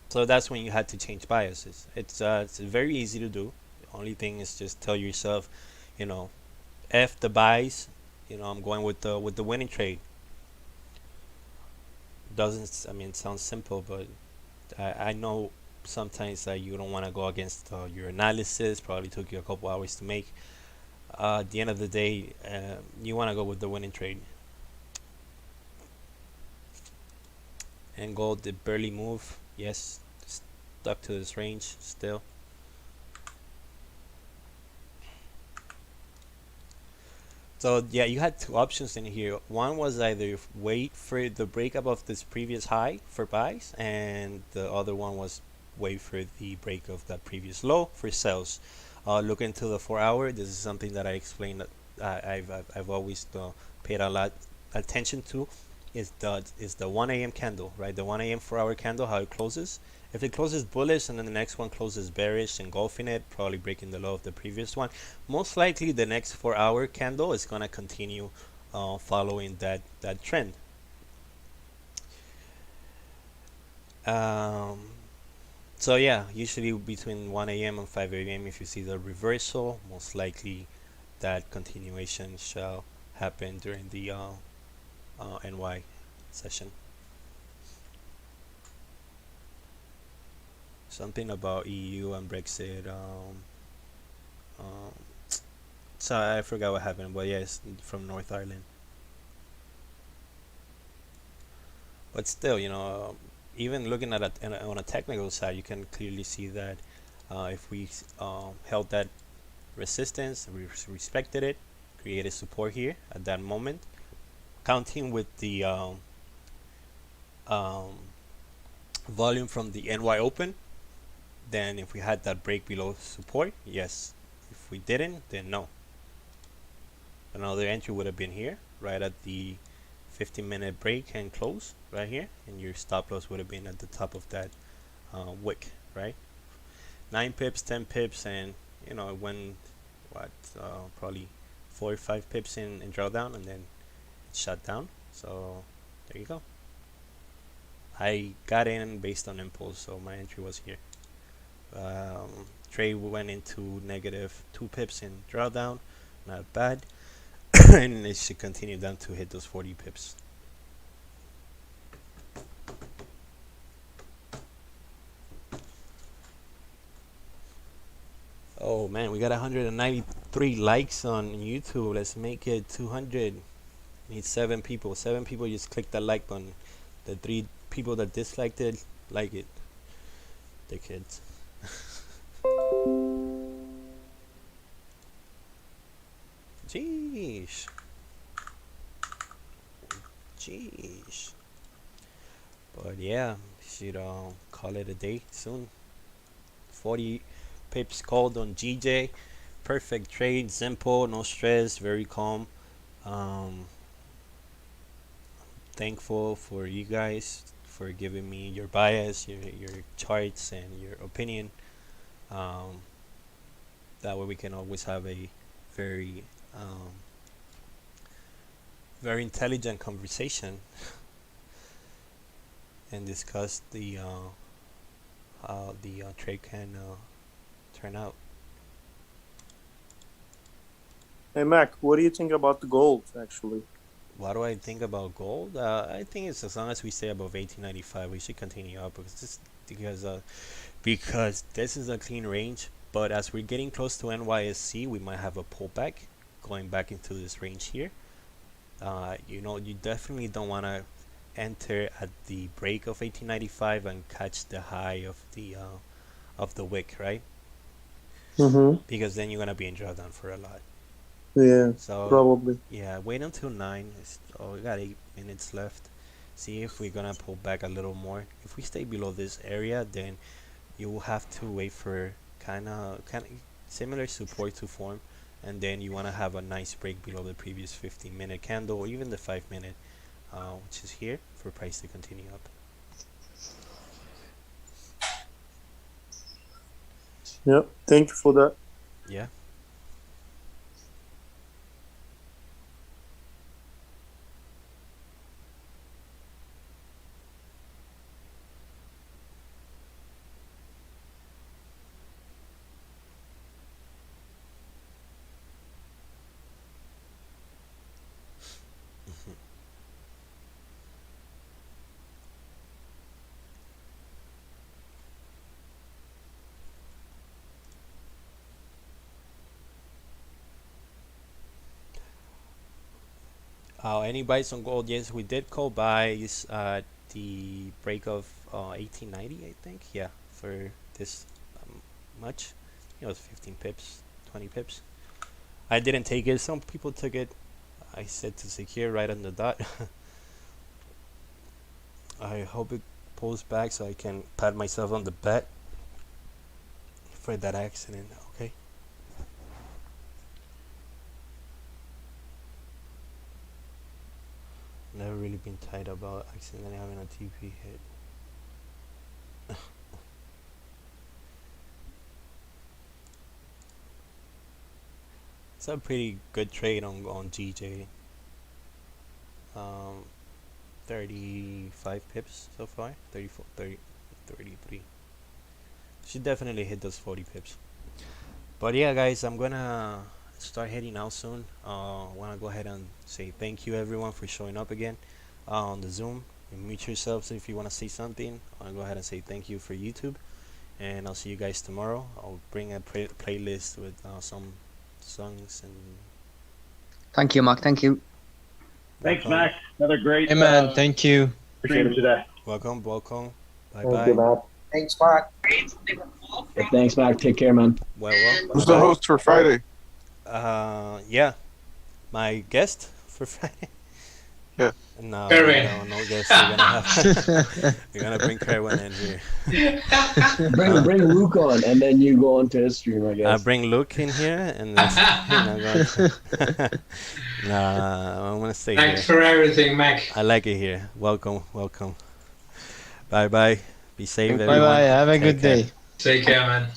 So that's when you had to change biases. It's very easy to do. The only thing is just tell yourself, you know, F the buys, you know, I'm going with the winning trade. I mean, it sounds simple, but I know sometimes that you don't want to go against your analysis. Probably took you a couple hours to make. At the end of the day, you want to go with the winning trade. And gold did barely move. Yes, stuck to this range still. So yeah, you had two options in here. One was either wait for the breakup of this previous high for buys, and the other one was wait for the break of that previous low for sales. Look into the 4 hour. This is something that I explained that I've always paid a lot attention to. Is the 1 a.m. candle, right? The 1 a.m. 4 hour candle, how it closes. If it closes bullish and then the next one closes bearish, engulfing it, probably breaking the low of the previous one, most likely the next 4 hour candle is gonna continue following that trend. So yeah, usually between 1 a.m. and 5 a.m. if you see the reversal, most likely that continuation shall happen during the NY session. Something about EU and Brexit. So I forgot what happened, but yes, from North Ireland. But still, even looking at it on a technical side, you can clearly see that if we held that resistance, we respected it, created support here at that moment, counting with the volume from the NY open, then if we had that break below support, yes. If we didn't, then no. Another entry would have been here, right at the 15-minute break and close right here, and your stop loss would have been at the top of that wick, right? 9 pips, 10 pips, and it went probably 4 or 5 pips in drawdown, and then it shut down. So there you go. I got in based on impulse, so my entry was here. Trade went into negative 2 pips in drawdown, not bad. And it should continue down to hit those 40 pips. Oh man, we got 193 likes on YouTube. Let's make it 200. Need 7 people. 7 people just click that like button. The 3 people that disliked it, like it. Dickheads. Jeez. But yeah, should call it a day soon. 40 pips called on GJ. Perfect trade, simple, no stress, very calm. Thankful for you guys for giving me your bias, your charts, and your opinion. That way we can always have a very very intelligent conversation and discuss the how the trade can turn out. Hey Mac, what do you think about the gold actually? What do I think about gold? I think it's as long as we stay above 1895, we should continue up because this is a clean range. But as we're getting close to NYSC, we might have a pullback going back into this range here. You definitely don't want to enter at the break of 1895 and catch the high of the wick, right? Because then you're gonna be in drawdown for a lot. Yeah, so probably. Yeah, wait until 9. We got 8 minutes left. See if we're gonna pull back a little more. If we stay below this area, then you will have to wait for kind of similar support to form, and then you want to have a nice break below the previous 15-minute candle or even the 5-minute, which is here, for price to continue up. Yep, thank you for that. Yeah. Any buys on gold? Yes, we did call buys at the break of 1890, I think. Yeah, for this much. It was 15 pips, 20 pips. I didn't take it. Some people took it. I said to secure right on the dot. I hope it pulls back so I can pat myself on the back for that accident. Okay. Never really been tight about accidentally having a TP hit. It's a pretty good trade on GJ. 35 pips so far. 34, 30, 33. Should definitely hit those 40 pips. But yeah, guys, I'm gonna start heading out soon. Wanna go ahead and say thank you everyone for showing up again on the Zoom. And mute yourselves if you wanna say something. I'll go ahead and say thank you for YouTube, and I'll see you guys tomorrow. I'll bring a playlist with some songs and. Thank you, Mark. Thank you. Thanks, Mac. Another great. Hey, man. Thank you. Appreciate it today. Welcome. Bye Thank bye. you, Mac. Thanks, Mark. Thanks, Mac. Take care, man. Well. Who's the host for Friday? Yeah, my guest for Friday. Yeah. No, Kerwin. no guest. We're gonna bring Kerwin in here. Bring Luke on, and then you go onto his stream, I guess. I bring Luke in here, and then nah, I'm gonna stay here. Thanks for everything, Mac. I like it here. Welcome. Bye. Be safe, everyone. Bye. Have a good day. Take care, man.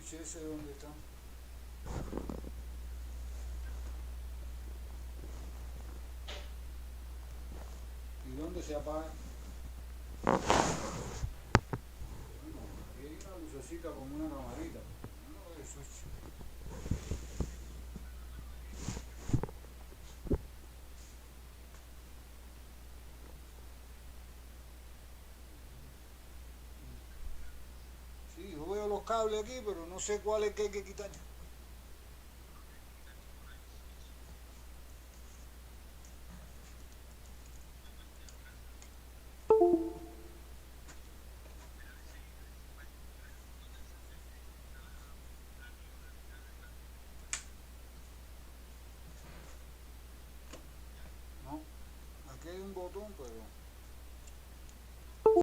switch ese dónde está. ¿Y dónde se apaga? Bueno, aquí hay una lucecita como una camarita. No hay switch. Sí, yo veo los cables aquí, pero no sé cuál es que hay que quitar. No, aquí hay un botón, pero